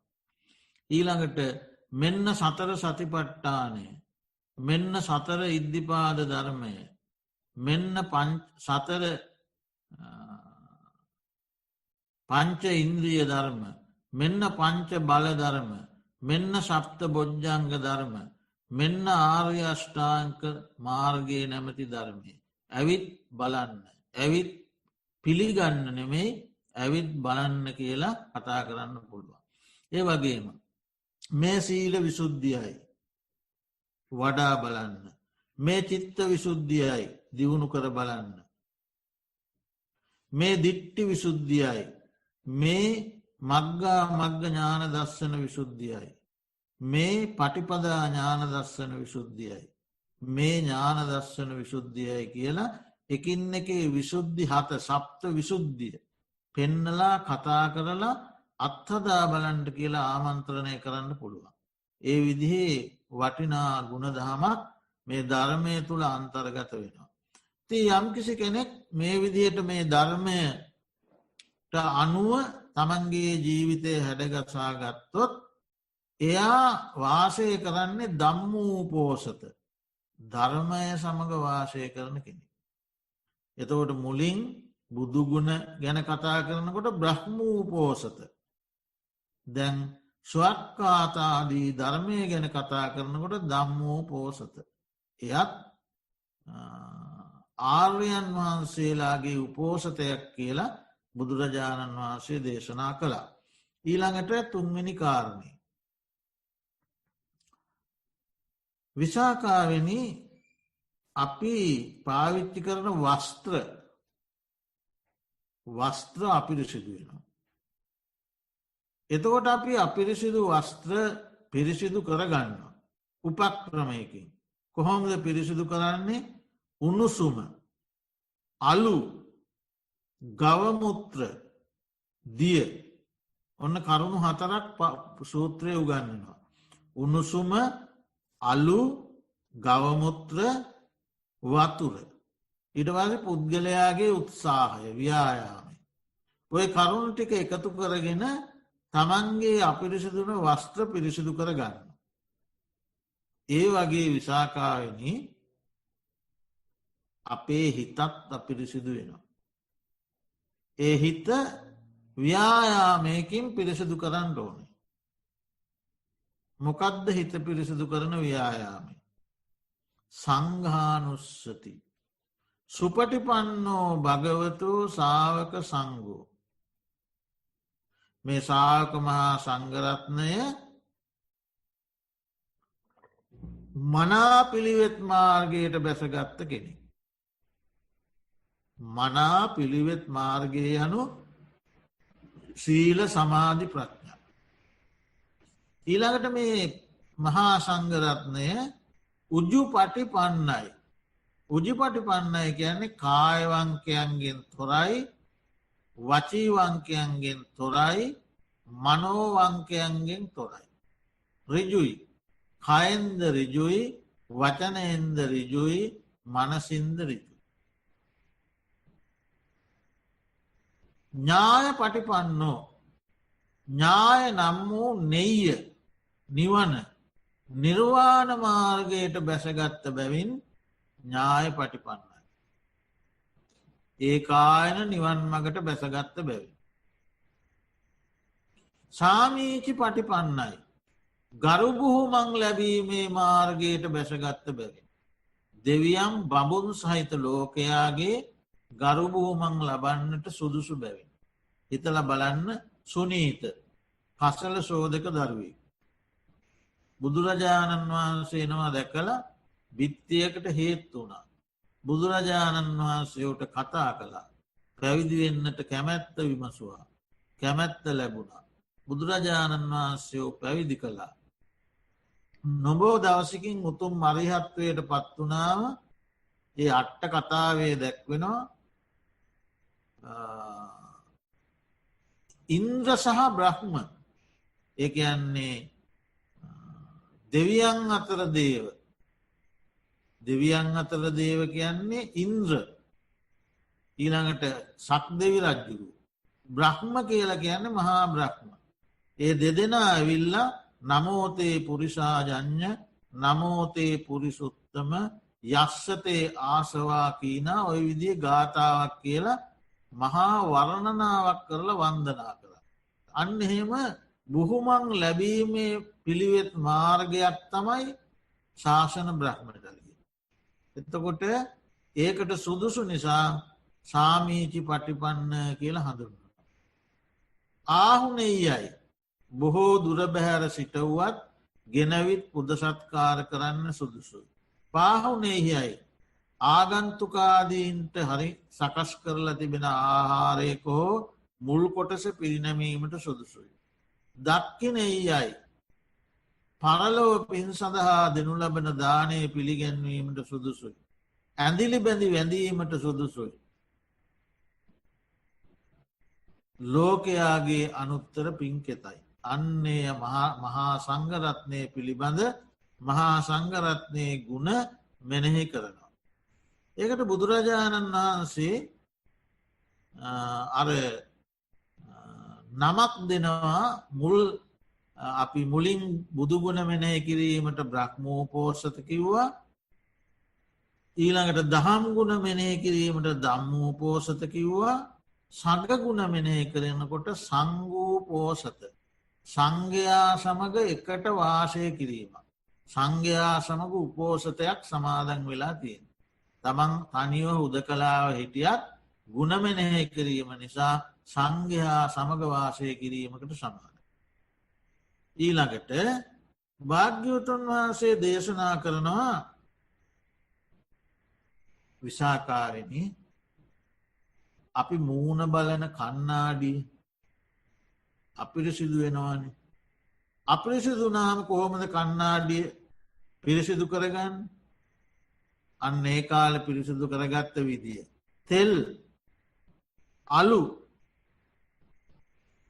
ඊළඟට මෙන්න සතර සතිපට්ටානය මෙන්න සතර ඉද්ධිපාද ධර්මය මෙන්න සතර පංච ඉන්ද්‍රිය ධර්ම මෙන්න පංච බල ධර්ම මෙන්න සප්ත බොජ්ජංග ධර්ම මෙන්න ආර්ය අෂ්ටාංක මාර්ගයේ නැමති ධර්මය ඇවිත් බලන්න ඇවිත් පිළිගන්න නෙමෙයි ඇවිත් බලන්න කියලා කතා කරන්න පුළුවන්. ඒ වගේම මේ සීල විසුද්ධියයි වඩා බලන්න මේ චිත්ත විසුද්ධියයි දියුණු කර බලන්න මේ දිට්ටි විසුද්ධියයි මේ මග්ගා මග්ග ඥාන දස්සන විශුද්ධියයි. මේ පටිපදා ඥාන දස්සන විශුද්ධියයි. මේ ඥාන දස්සන විශුද්ධියයි කියලා එකින් එක විශුද්ධි හත සප්ත විශුද්ධිය පෙන්නලා කතා කරලා අත්හදා බලන්ට කියලා ආමන්ත්‍රණය කරන්න පුළුවන්. ඒ විදිහේ වටිනා ගුණ දහමක් මේ ධර්මය තුළ අන්තර්ගත වෙනවා. ති යම්කිසි කෙනෙක් මේ විදිහට මේ ධර්මයට අනුව තමන්ගේ ජීවිතය හැඩගසා ගත්තොත් එයා වාසය කරන්නේ දම්මූ පෝසත ධර්මය සමඟ වාසය කරන කෙනෙ. එතකොට මුලින් බුදුගුණ ගැන කතා කරනකොට බ්‍රහ්මූ පෝසත දැන් ස්වක්කාතාදී ධර්මය ගැන කතා කරනකොට දම්මූ පෝසත එයත් ආර්යයන් වහන්සේලාගේ උපෝසතයක් කියලා බුදුරජාණන් වහන්සේ දේශනා කළා. ඊළඟට තුන්වෙනි කාරණය. විසාකාවෙනි අපි පාවිච්චි කරන වස්ත්‍ර අපිරිසිදු වෙනවා. එතකොට අපි අපිරිසිදු වස්ත්‍ර පිරිසිදු කරගන්න. උපක්‍රමයකින්. කොහොමද පිරිසිදු කරන්නේ උණුසුම අලු ගවමුත්‍ර දිය ඔන්න කරුණු හතරක් සූත්‍රය උගන්නවා. උණුසුම අලු ගවමුත්‍ර වතුර ඉටවාස පුද්ගලයාගේ උත්සාහය ව්‍යායාමය. ඔය කරුණු ටික එකතු කරගෙන තමන්ගේ අපිරිසිදුන වස්ත්‍ර පිරිසිදු කර ගන්න. ඒ වගේ විසාකාවෙන අපේ හිතත් අපිරිසිදු වෙනවා. ඒ හිත ව්‍යායාමයකින් පිරිසිදු කරන්න ඕනේ. මොකද්ද හිත පිරිසිදු කරන ව්‍යායාමය. සංඝානුස්සති. සුපටිපන්නෝ භගවතු සාවක සංගෝ. මේ සාවක මහා සංඝරත්නය මනා පිළිවෙත් මාර්ගයට බැසගත්ත කෙනෙ. මනා පිළිවෙත් මාර්ගය යනු සීල සමාධි ප්‍රඥා. ඊළඟට මේ මහා සංඝරත්නය උජු පටි පන්නයි. උජි පටි පන්නයි කියන්නේ කායවංකයන්ගෙන් තොරයි වචීවංකයන්ගෙන් තොරයි මනෝවංකයන්ගෙන් තොරයි. රිජුයි කයෙන්ද රිජුයි වචනයෙන්ද රිජුයි මනසින්ද රිජු. ඥාය පටිපන්නෝ ඥාය නම් වූ නෙయ్య නිවන නිර්වාණ මාර්ගයට බැසගත්ත බැවින් ඥාය පටිපන්නයි. ඒ කායන නිවන් මගට බැසගත්ත බැවින්. සාමීචි පටිපන්නයි. ගරුබුහුමං ලැබීමේ මාර්ගයට බැසගත්ත බැවින්. දෙවියම් බඹුන් සහිත ලෝකයාගේ ගරුබුහුමං ලබන්නට සුදුසු බැවින්. හිතල බලන්න සුනීත කසල සෝදක දරුවී. බුදුරජාණන් වහන්සේනවා දැකළ බිත්තියකට හේත්තු වුණා. බුදුරජාණන් වහන්සේට කතා කළා. පැවිදිවෙන්නට කැමැත්ත විමසවා. කැමැත්ත ලැබුණා. බුදුරජාණන් වහන්සේෝ පැවිදි කළා. නොබෝ දවසකින් උතුම් මරිහත්වයට පත්වනාව ඒ අට්ට කතාවේ දැක්වෙනවා ඉන්ද්‍ර සහ බ්‍රහ්ම ඒ කියන්නේ දෙවියන් අතර දේව දෙවියන් අතර දේව කියන්නේ ඉන්ද්‍ර ඊළඟට සක් දෙවි රජ්ජුරු බ්‍රහ්ම කියල කියන්නේ මහා බ්‍රහ්ම ඒ දෙදෙනා ඇවිල්ලා නමෝතේ පුරිසාජඥ නමෝතේ පුරිසුත්තම යස්සතේ ආසවා කීනා ඔය විදිිය ගාථාවක් කියලා මහා වර්ණනාවක් කරලා වන්දනා කළ. අන්න එහෙම බුහුමං ලැබීමේ පිළිවෙත් මාර්ගයක් තමයි ශාසන බ්‍රහ්මටලගේ. එතකොට ඒකට සුදුසු නිසා සාමීචි පටිපන්න කියලා හඳුන්න. ආහුනෙයයි බොහෝ දුරබැහැර සිටවුවත් ගෙනවිත් පුදසත්කාර කරන්න සුදුසුයි. පාහුනෙහියයි ආගන්තුකාදීන්ට හරි සකස් කරලා තිබෙන ආහාරයක හෝ මුල් කොටස පිරිනැමීමට සුදුසුයි. දක්කිනෙයයි පරලොව පින් සඳහා දෙනු ලබන දානය පිළිගැන්වීමට සුදුසුයි. ඇඳිලි බැඳි වැඳීමට සුදුසුයි. ලෝකයාගේ අනුත්තර පින්කෙතයි. අන්නේ මහා සංඝරත්නය පිළිබඳ මහා සංඝරත්නය ගුණ මෙනෙහි කරනවා. ඒකට බුදුරජාණන් වහන්සේ අර නමක් දෙනවා මුල් අපි මුලින් බුදුගුණ මෙනෙහි කිරීමට බ්‍රහ්මෝපෝසත කිව්වා. ඊළඟට දහම් ගුණ මෙනෙහි කිරීමට ධම්මෝපෝසත කිව්වා. සංඝගුණ මෙනෙහි කරනකොට සංඝෝපෝසත සංඝයා සමඟ එකට වාසය කිරීම. සංඝයා සමඟ උපෝසතයක් සමාදන් වෙලා තියෙන. තමන් තනිව හුදකලාව හිටියත් ගුණමෙනෙහි කිරීම නිසා සංඝයා සමඟ වාසය කිරීමකට සමාන. ඊළඟට භාග්‍යවතුන් වහන්සේ දේශනා කරනවා විසාකාවෙනි අපි මූුණ බලන කන්නාඩී අපිරිසිදු වෙනවාන. අපිරිසිදු නාම කොහොමද කන්නාඩිය පිරිසිදු කරගන්න අන්න ඒ කාල පිරිසිදු කරගත්ත විදිය. තෙල් අලු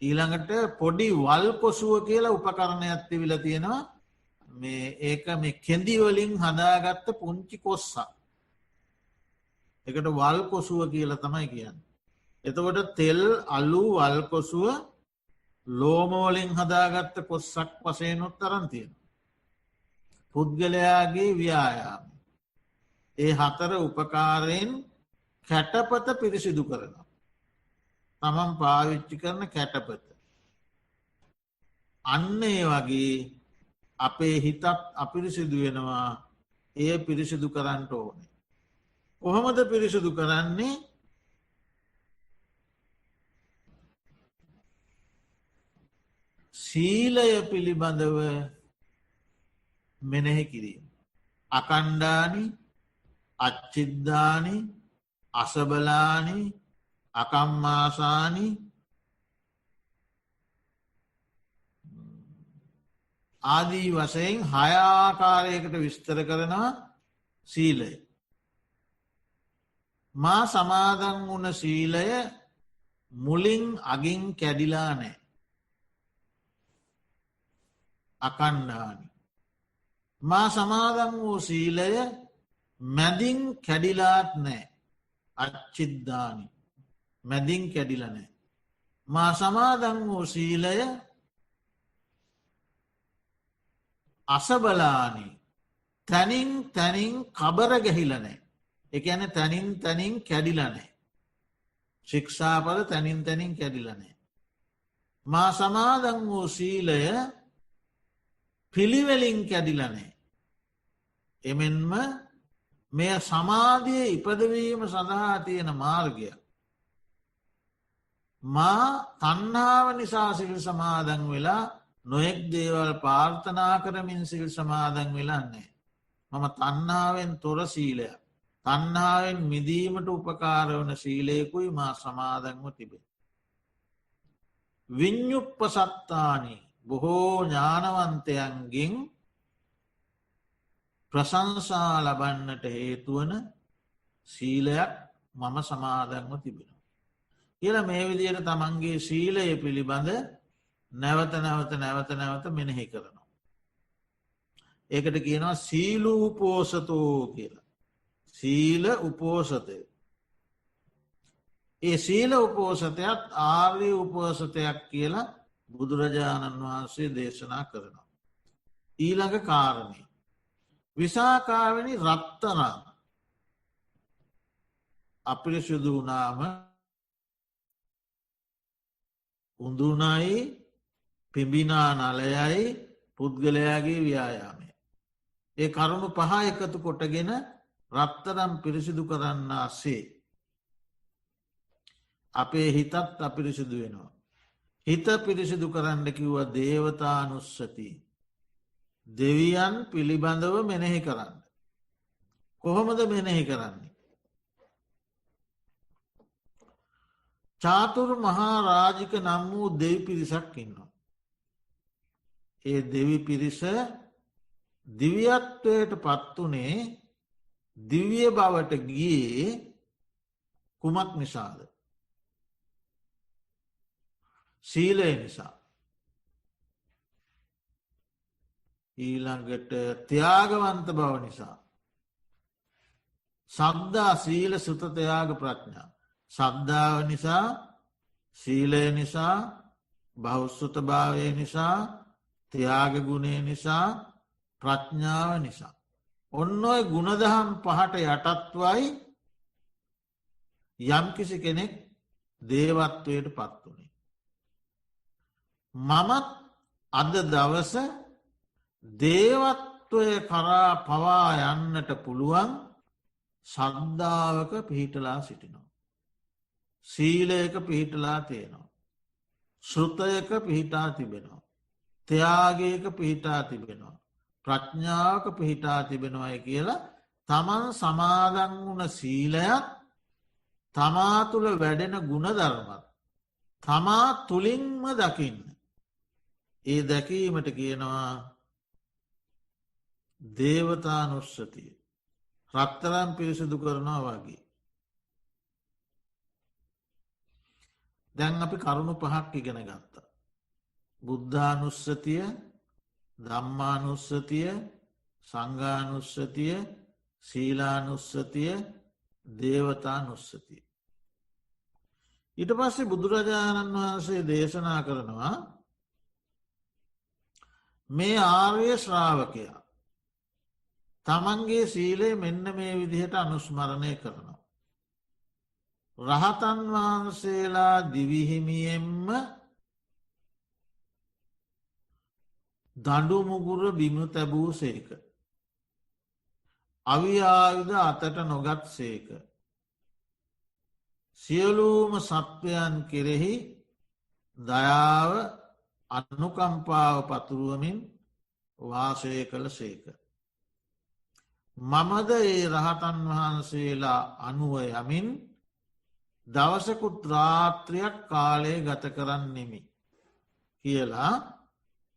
ඊළඟට පොඩි වල් කොසුව කියලා උපකරණයක් තිබිල තියෙනවා මේ ඒක මේ කෙන්දිවලින් හදාගත්ත පුංචි කොස්සා. එකට වල් කොසුව කියල තමයි කියන්න. එතකොට තෙල් අලු වල් කොසුව ලෝමෝලින් හදාගත්ත කොස්සක් වසයනොත් තරන්තියෙන. පුද්ගලයාගේ ව්‍යායාම. ඒ හතර උපකාරයෙන් කැටපත පිරිසිදු කරනවා. තමන් පාවිච්චි කරන කැටපත. අන්න ඒ වගේ අපේ හිතත් අපිරිසිදු වෙනවා ඒ පිරිසිදු කරන්නට ඕනේ. කොහොමද පිරිසිදු කරන්නේ සීලය පිළිබඳව මෙනෙහි කිරීම. අකණ්ඩානි අච්චිද්ධානි අසබලානි අකම්මාසානි ආදී වසයෙන් හයාකාරයකට විස්තර කරනවා සීලය. මා සමාදන් වුණ සීලය මුලින් අගින් කැඩිලා නෑ. අකණ්ඩානි. මා සමාදන් වූ සීලය මැදින් කැඩිලාත් නෑ. අච්චිද්ධානි මැදින් කැඩිලනෑ. මා සමාදන් වූ සීලය අසබලානි තැනින් තැනින් කබර ගැහිලනෑ. එකන තැනින් තැනින් කැඩිලනෑ. ශික්ෂාපද තැනින් තැනින් කැඩිලනෑ. මා සමාදන් වූ සීලය පිළිවෙලින් කැඩිලනෑ. එමෙන්ම මෙය සමාධිය ඉපදවීම සඳහා තියෙන මාර්ගය. මා තන්නාව නිසා සිල් සමාදන් වෙලා නොෙක් දේවල් පාර්ථනා කරමින් සිල් සමාදන් වෙලන්නේ. මම තන්නාවෙන් තොර සීලය. තන්නාවෙන් මිදීමට උපකාර වන සීලයකුයි මා සමාදන්ව තිබේ. විඤ්ඥුප්ප සත්තානී බොහෝ ඥානවන්තයන්ගෙන් ප්‍රසංසා ලබන්නට හේතුවන සීලයක් මම සමාදන්ව තිබෙන. කියල මේ විදියට තමන්ගේ සීලය පිළිබඳ නැවත නැවත නැවත නැවත මෙනෙහි කරනවා. ඒකට කියනවා සීලූ පෝසතෝ කියලා. සීල උපෝසතය. ඒ සීල උපෝසතයක් ආර්ය උපෝසතයක් කියලා බුදුරජාණන් වහන්සේ දේශනා කරනවා. ඊළඟ කාරණය. විසාකාවනි රත්තරං අපිරිසිදු වුණාම උඳුනයි පිඹිනා නලයයි පුද්ගලයාගේ ව්‍යායාමය. ඒ කරුණු පහ එකතු කොටගෙන රත්තරම් පිරිසිදු කරන්න අස්සේ. අපේ හිතත් අපිරිසිදු වෙනවා. හිත පිරිසිදු කරන්න කිව්ව දේවතානුස්සති. දෙවියන් පිළිබඳව මෙනෙහි කරන්න. කොහොමද මෙනෙහි කරන්නේ. චාතුරු මහා රාජික නම් වූ දෙවි පිරිසක් ඉන්නවා. ඒ දෙවි පිරිස දිවියත්වයට පත්වනේ දිවිය බවට ගියේ කුමක් නිසාද. සීලය නිසා. ඊළඟට ත්‍යාගවන්ත බව නිසා. සද්ධා සීල සුතතයාග ප්‍රඥා. සද්ධාව නිසා සීලය නිසා බෞස්සුත භාවය නිසා ත්‍යාගගුණය නිසා ප්‍රඥාව නිසා. ඔන්න ඔය ගුණදහම් පහට යටත්වයි යම්කිසි කෙනෙක් දේවත්වයට පත් වනේ. මමත් අද දවස දේවත්වය කරා පවා යන්නට පුළුවන් සද්ධාවක පිහිටලා සිටිනවා. සීලයක පිහිටලා තියෙනවා. ශ්‍රුතයක පිහිටා තිබෙනවා. ත්‍යාගයක පිහිටා තිබෙනවා. ප්‍රඥාවක පිහිටා තිබෙනවායි කියලා තමන් සමාදන් වුණ සීලයත් තමා තුළ වැඩෙන ගුණධර්මත් තමා තුළින්ම දකින්න. ඒ දැකීමට කියනවා දේවතානුස්සතිය. රත්තරම් පිරිසිදු කරනවා වගේ. දැන් අපි කරුණු පහක් ඉගෙන ගත්තා. බුද්ධානුස්සතිය, ධම්මානුස්සතිය, සංඝානුස්සතිය, සීලානුස්සතිය, දේවතානුස්සතිය. ඊට පස්සේ බුදුරජාණන් වහන්සේ දේශනා කරනවා මේ ආර්ය ශ්‍රාවකයා තමන්ගේ සීලය මෙන්න මේ විදිහට අනුස්මරණය කරනවා. රහතන් වහන්සේලා දිවිහිමියෙන්ම දඩුමුගුර බිම තැබූ සේක. අවිආයුධ අතට නොගත් සේක. සියලූම සත්වයන් කෙරෙහි දයාව අනුකම්පාව පතුරුවමින් වාසය කළ සේක. මමද ඒ රහතන් වහන්සේලා අනුව යමින් දවසකුත් රාත්‍රියක් කාලය ගත කරන්නෙමි කියලා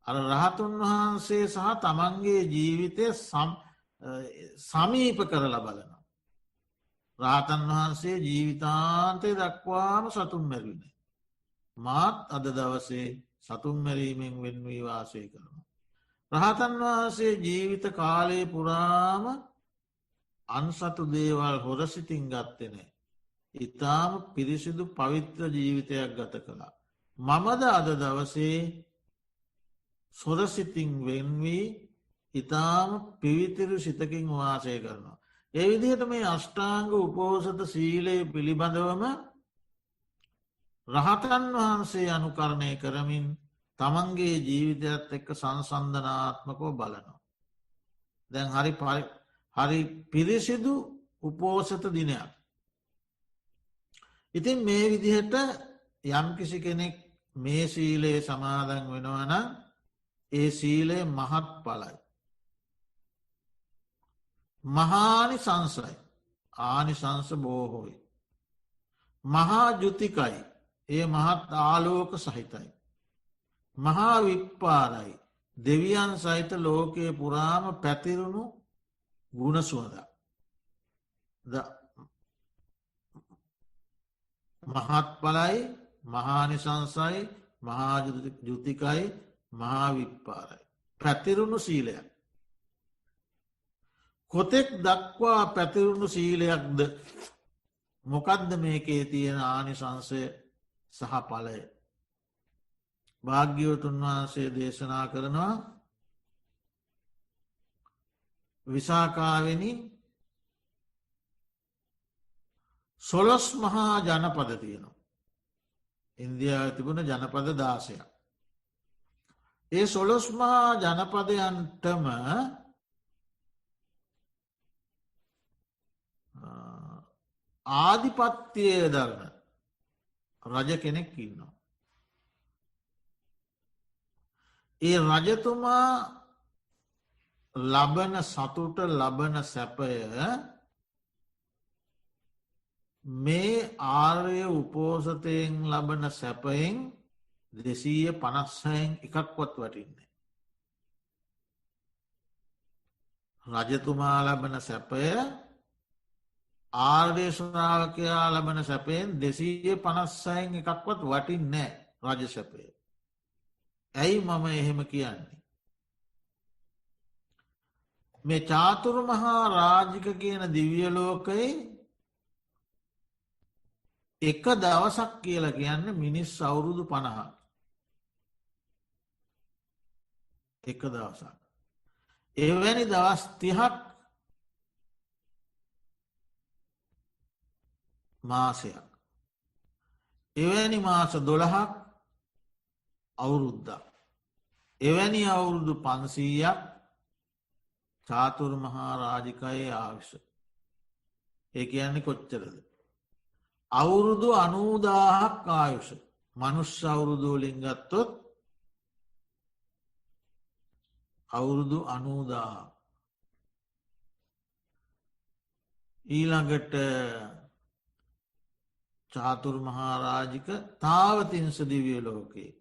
අර රහතුන් වහන්සේ සහ තමන්ගේ ජීවිතය සමීප කරලා බලන. රාතන් වහන්සේ ජීවිතාන්තය දක්වාම සතුම් මැරිණ. මාත් අද දවසේ සතුම් මැරීමෙන් වෙන්වී වාසය කරනවා. රහතන් වහන්සේ ජීවිත කාලයේ පුරාම අන්සතු දේවල් හොරසිතින් ගත්තෙනෑ. ඉතාම පිරිසිදු පවිත්‍ර ජීවිතයක් ගත කළා. මමද අද දවසේ සොරසිතින් වෙන්වී ඉතාම පිවිතිරු සිතකින් වාසය කරනවා. ඒ විදිහට මේ අෂ්ටාංග උපෝසත සීලය පිළිබඳවම රහතන් වහන්සේ අනුකරණය කරමින් තමන්ගේ ජීවිතයත් එක්ක සංසන්ධනාත්මකව බලනවා. දැන් හරි පිරිසිදු උපෝසත දිනයක්. ඉතින් මේ විදිහට යම්කිසි කෙනෙක් මේ සීලයේ සමාදන් වෙනවන ඒ සීලය මහත් පලයි. මහානි සංසයි ආනිසංස බෝහෝයි. මහා ජුතිකයි ඒ මහත් ආලෝක සහිතයි. මහා විප්පාරයි දෙවියන් සහිත ලෝකයේ පුරාම පැතිරුණු ගුණසුවද. මහත් පලයි මහානිසංසයි මහාජුතිකයි මහා විප්පාරයි. පැතිරුණු සීලයක්. කොතෙක් දක්වා පැතිරුණු සීලයක්ද මොකදද මේකේ තියෙන ආනිසංසය සහ පලය. භාග්‍යවතුන් වහන්සේ දේශනා කරනවා විසාකාවෙනි සොළොස් මහා ජනපද තියෙනවා. ඉන්දියාව තිබුණ ජනපද 16ක්. ඒ සොළොස් මහා ජනපදයන්ටම ආධිපත්‍යය දරන රජ කෙනෙක් ඉන්නවා. ඒ රජතුමා ලබන සතුට ලබන සැපය මේ ආර්ය උපෝසතයෙන් ලබන සැපයෙන් 256න් එකක්වත් වටින්නේ. රජතුමා ලබන සැපය ආර්ය ශ්‍රාවකයා ලබන සැපයෙන් 256න් එකක්වත් වටින්නේ රජ සැපය. ඇයි මම එහෙම කියන්නේ. මේ චාතුරු මහා රාජික කියන දිව්‍ය ලෝකයේ එක දවසක් කියලා කියන්න මිනිස් අවුරුදු 50. එක දවසක්. එවැනි දවස් 30ක් මාසයක්. එවැනි මාස 12ක් අවුරුද්දක්. එවැනි අවුරුදු 500ක් චාතුරු මහා රාජිකයේ ආවිෂ. ඒ කියන්නේ කොච්චරද. අවුරුදු 90,000ක් ආයුෂ මනුෂ්‍ය අවුරුදුවලින් ගත්තොත් අවුරුදු 90,000. ඊළඟට චාතුරු මහා රාජික තාවතිංස දිව්‍ය ලෝකයේ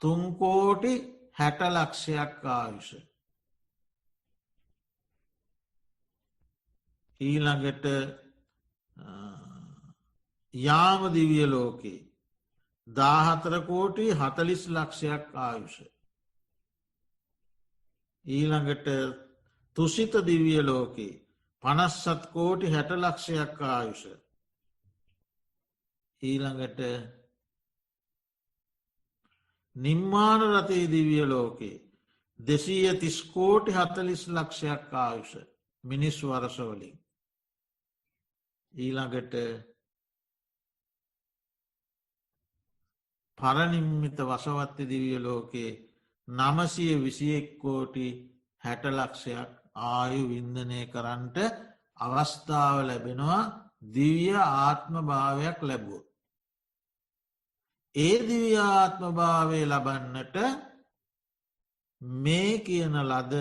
3,60,00,000ක් ආයුෂ. ඊළඟට යාම දිවිය ලෝකේ 14,40,00,000ක් ආයුෂ. ඊළඟට තුසිත දිවිය ලෝකේ 57,60,00,000ක් ආයුෂ. ඊළඟට නිම්මාන රතේ දිවිය ලෝකේ 230,40,00,000ක් ආයුෂ මිනිස් වරසවලින්. ඊළඟට පරනිම්මිත වසවත්ති දිවිය ලෝකයේ 921,60,00,000ක් ආයු වින්දනය කරන්ට අවස්ථාව ලැබෙනවා දිව්‍ය ආත්ම භාවයක් ලැබුව. ඒ දිව්‍ය ආත්ම භාවය ලබන්නට මේ කියන ලද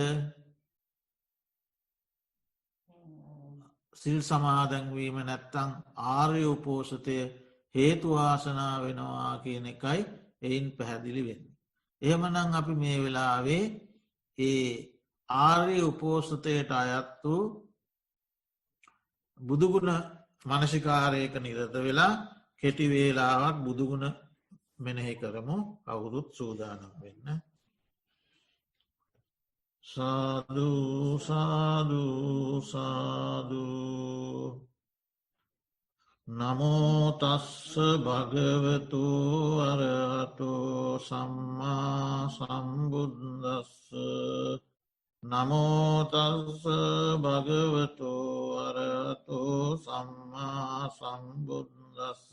සිල් සමාදැන්වීම නැත්තං ආර්ය උපෝසතය හේතුවාසනා වෙනවා කියන එකයි එයින් පැහැදිලි වෙන්න. එහෙමනං අපි මේ වෙලාවේ ඒ ආර්ය උපෝසතයට අයත් වූ බුදුගුණ මනසිකාරයක නිරත වෙලා කෙටි වේලාවක් බුදුගුණ මෙනෙහි කරමු කවුරුත් සූදානම් වෙන්න. සාධූ සාධූ සාධූ නමෝතස්ස භගවතු අරහතෝ සම්මා සම්බුද්දස්ස නමෝතස්ස භගවතු අරහතෝ සම්මා සම්බුද්දස්ස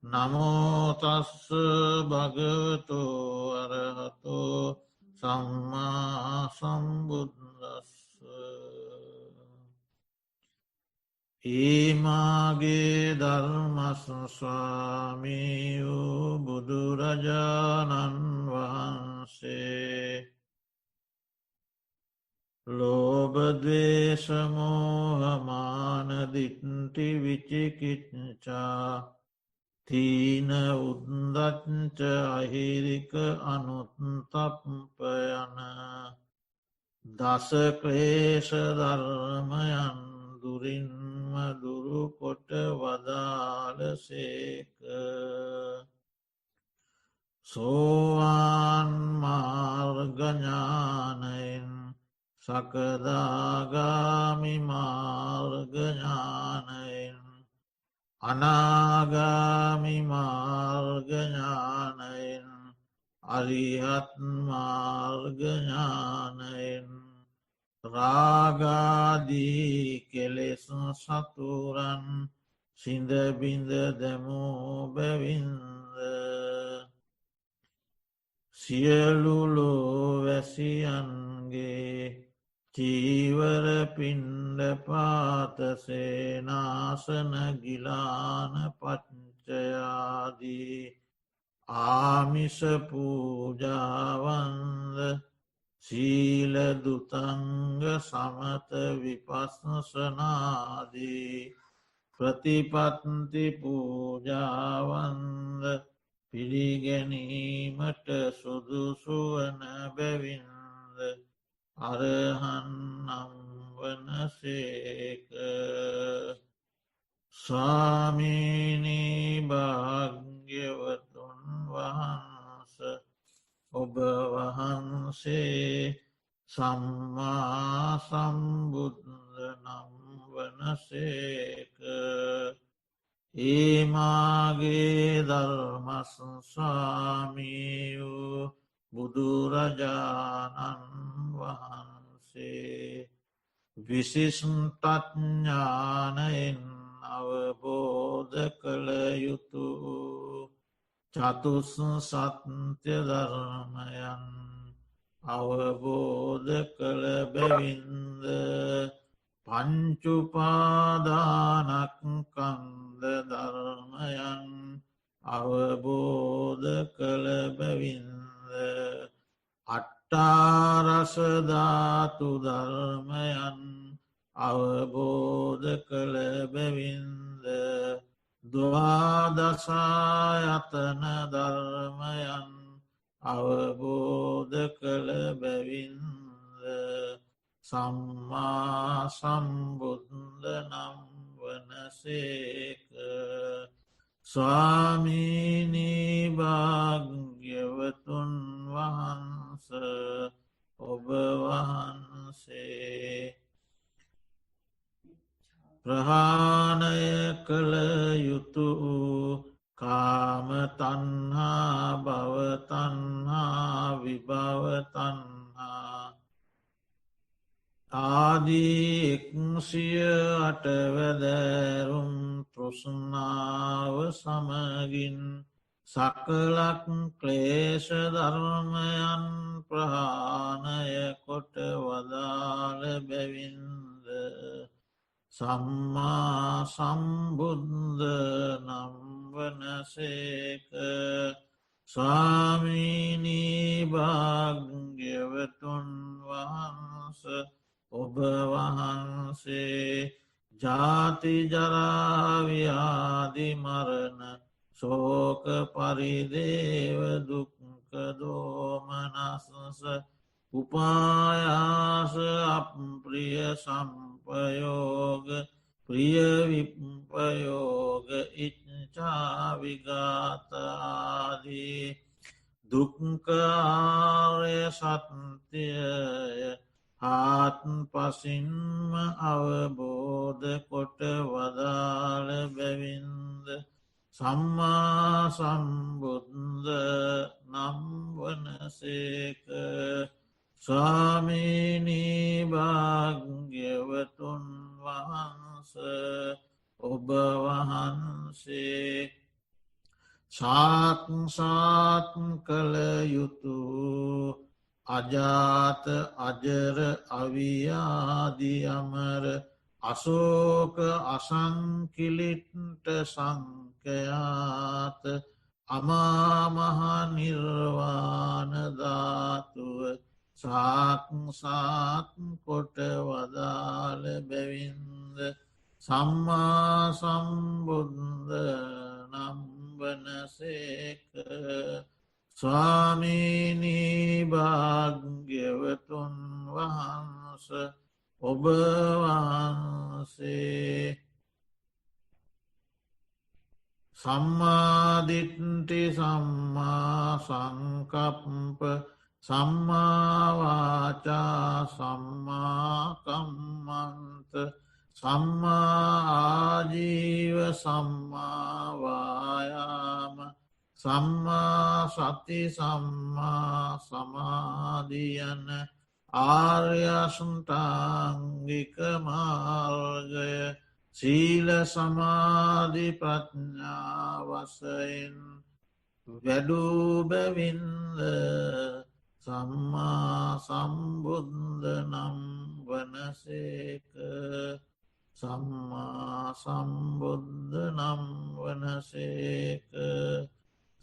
නමෝතස්ස භගවතු අරහතෝ සම්මා සම්බුද්දස්ස ඒමාගේ ධර්මස්වාමී වූ බුදුරජාණන් වහන්සේ ලෝභදේශමෝහමානදිට්ටි විචිකිච්චා තීන උද්දච්ච අහිරික අනුත්තප්ප යන දසක්ලේශ ධර්මයන් දුරින්ම දුරුකොට වදාළ සේක. සෝවාන් මාර්ගඥානයෙන් සකදාගාමි මාර්ගඥානයෙන් අනාගාමි මාර්ගඥානයෙන් අරිහත් මාර්ගඥානයෙන් රාගාදී කෙලෙස් සතුරන් සිඳබිඳ දැමූ බැවින්ද සියලුලෝ වැසියන්ගේ චීවර පිණ්ඩ පාතසේනාසන ගිලාන පච්චයාදී ආමිස පූජාවන්ද සීල දුතංග සමත විපස්සනාදී ප්‍රතිපත්ති පූජාවන්ද පිළිගැනීමට සුදුසුවන බැවින්ද අරහන් නම් වනසේක. ස්වාමීනී භාග්‍යවතුන් වහන්ස ඔබ වහන්සේ සම්මා සම්බුද්ධ නම් වනසේක. ඒමාගේ ධර්මස්වාමීයු බුදුරජාණන් වහන්සේ විශිෂ්ටඥානයෙන් අවබෝධ කළ යුතු චතුස් සත්‍ය ධර්මයන් අවබෝධ කළ බැවින්ද පංචුපාදානක්කන්ද ධර්මයන් අවබෝධ කළ බැවින්ද අට්ටාරසධාතු ධර්මයන් අවබෝධ කළ බැවින්ද ද්වාදසායතන ධර්මයන් අවබෝධ කළ බැවින්ද සම්මා සම්බුද්ධ නම් වනසේක. ස්වාමීනී භාග්‍යවතුන් වහන්ස ඔබ වහන්සේ ප්‍රහාණය කළ යුතු කාම තණ්හා භව තණ්හා විභව තණ්හා ආදී 108 වැදෑරුම් තෘෂ්ණාව සමගින් සකලක් ක්ලේශ ධර්මයන් ප්‍රහාණය කොට වදාළ බැවින්ද සම්මා සම්බුද්ධ නම් වනසේක. ස්වාමීනී භාග්‍යවතුන් වහන්ස ඔබ වහන්සේ ජාති ජරා ව්‍යාධි මරණ ශෝක පරිදේව දුක්ඛ දෝමනස්ස උපායාස අප්‍රිය සම්පයෝග ප්‍රිය විප්පයෝග ඉච්ඡා විඝාත ආදී දුක්ඛාරය සත්‍යය ආත්මපසින්ම අවබෝධ කොට වදාළ බැවින්ද සම්මා සම්බුද්ධ නම් වනසේක. ස්වාමීනී භාග්‍යවතුන් වහන්ස ඔබ වහන්සේ සාක්ෂාත් කළ යුතු අජාත අජර අවියාදි අමර අශෝක අසංකිලිට්ට සංඛ්‍යාත අමාමහ නිර්වාණ ධාතුව සාක්ෂාත් කොට වදාළ බැවින්ද සම්මා සම්බුද්ධ නම් වනසේක. ස්වාමීනී භාග්‍යවතුන් වහන්ස ඔබ වහන්සේ සම්මාදිට්ඨි සම්මා සංකප්ප සම්මා වාචා සම්මා කම්මන්ත සම්මා ආජීව සම්මා වායාම සම්මා සති සම්මා සමාධියන ආර්ය අෂ්ටාංගික මාර්ගය සීල සමාධි ප්‍රඥා වශයෙන් වැඩූ බැවින්ද සම්මා සම්බුද්ධ නම් වනසේක. සම්මා සම්බුද්ධ නම් වනසේක.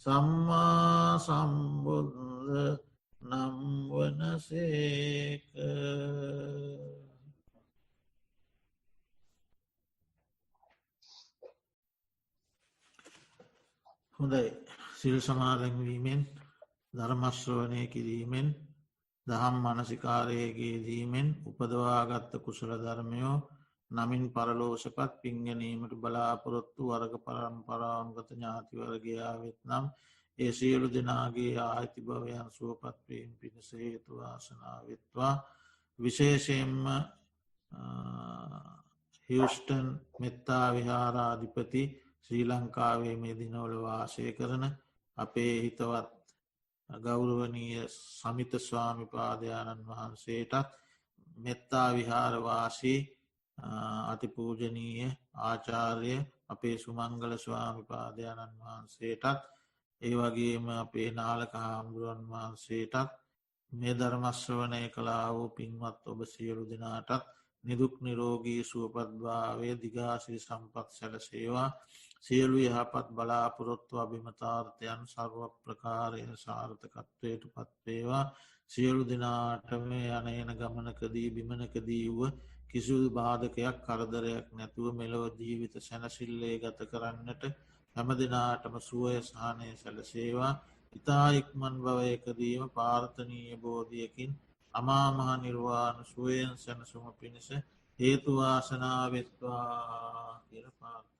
සම්මා සම්බුද්ධ නම් වනසේක. හොඳයි සිල් සමාදැන්වීමෙන් ධර්මශ්‍රවනය කිරීමෙන් දහම් මනසිකාරයගේ දීමෙන් උපදවාගත්ත කුසල ධර්මයෝ නමින් පරලෝෂපත් පින්ගැනීමට බලාපොරොත්තු වර්ග පරම්පරාවන්ගත ඥාතිවරගයා වෙත්නම් ඒ සියලු දෙනාගේ ආයිති භවයන් සුවපත්වීම් පිණිස හේතුවාසනාවත්වා විශේෂයෙන්ම හිවස්ටන් මෙත්තා විහාරාධිපති ශ්‍රී ලංකාවේ මේ දිනවල වාසය කරන අපේ හිතවත් ගෞරවනීය සමිත ස්වාමිපාදයාණන් වහන්සේටත් මෙත්තා විහාරවාසී අතිපූජනීය ආචාර්ය අපේ සුමංගල ස්වාමිපාදයාණන් වහන්සේටත් ඒ වගේම අපේ නාලක හාමුදුරුවන් වහන්සේටත් මේ ධර්මශ්‍රවනය කලා වූ පින්වත් ඔබ සියලු දෙනාටත් නිදුක් නිරෝගී සුවපත්භාවය දිගාසිරි සම්පත් සැලසේවා සියලු යහපත් බලාපොරොත්තු අභිමතාර්ථයන් සර්ව ප්‍රකාරය සාර්ථකත්වයට පත්වේවා සියලු දෙනාටම යනයන ගමනකදී බිමනකදී වුව කිසිදු බාධකයක් කරදරයක් නැතුව මෙලොව ජීවිත සැනසිල්ලේ ගත කරන්නට හැම දෙනාටම සුවය සහනය සැලසේවා ඉතා ඉක්මන් භවයකදීම පාර්ථනීය බෝධියකින් අමාමහ නිර්වාණ සුවයෙන් සැනසුම පිණිස හේතුවාසනාවෙත්වා කියල පාර්ථ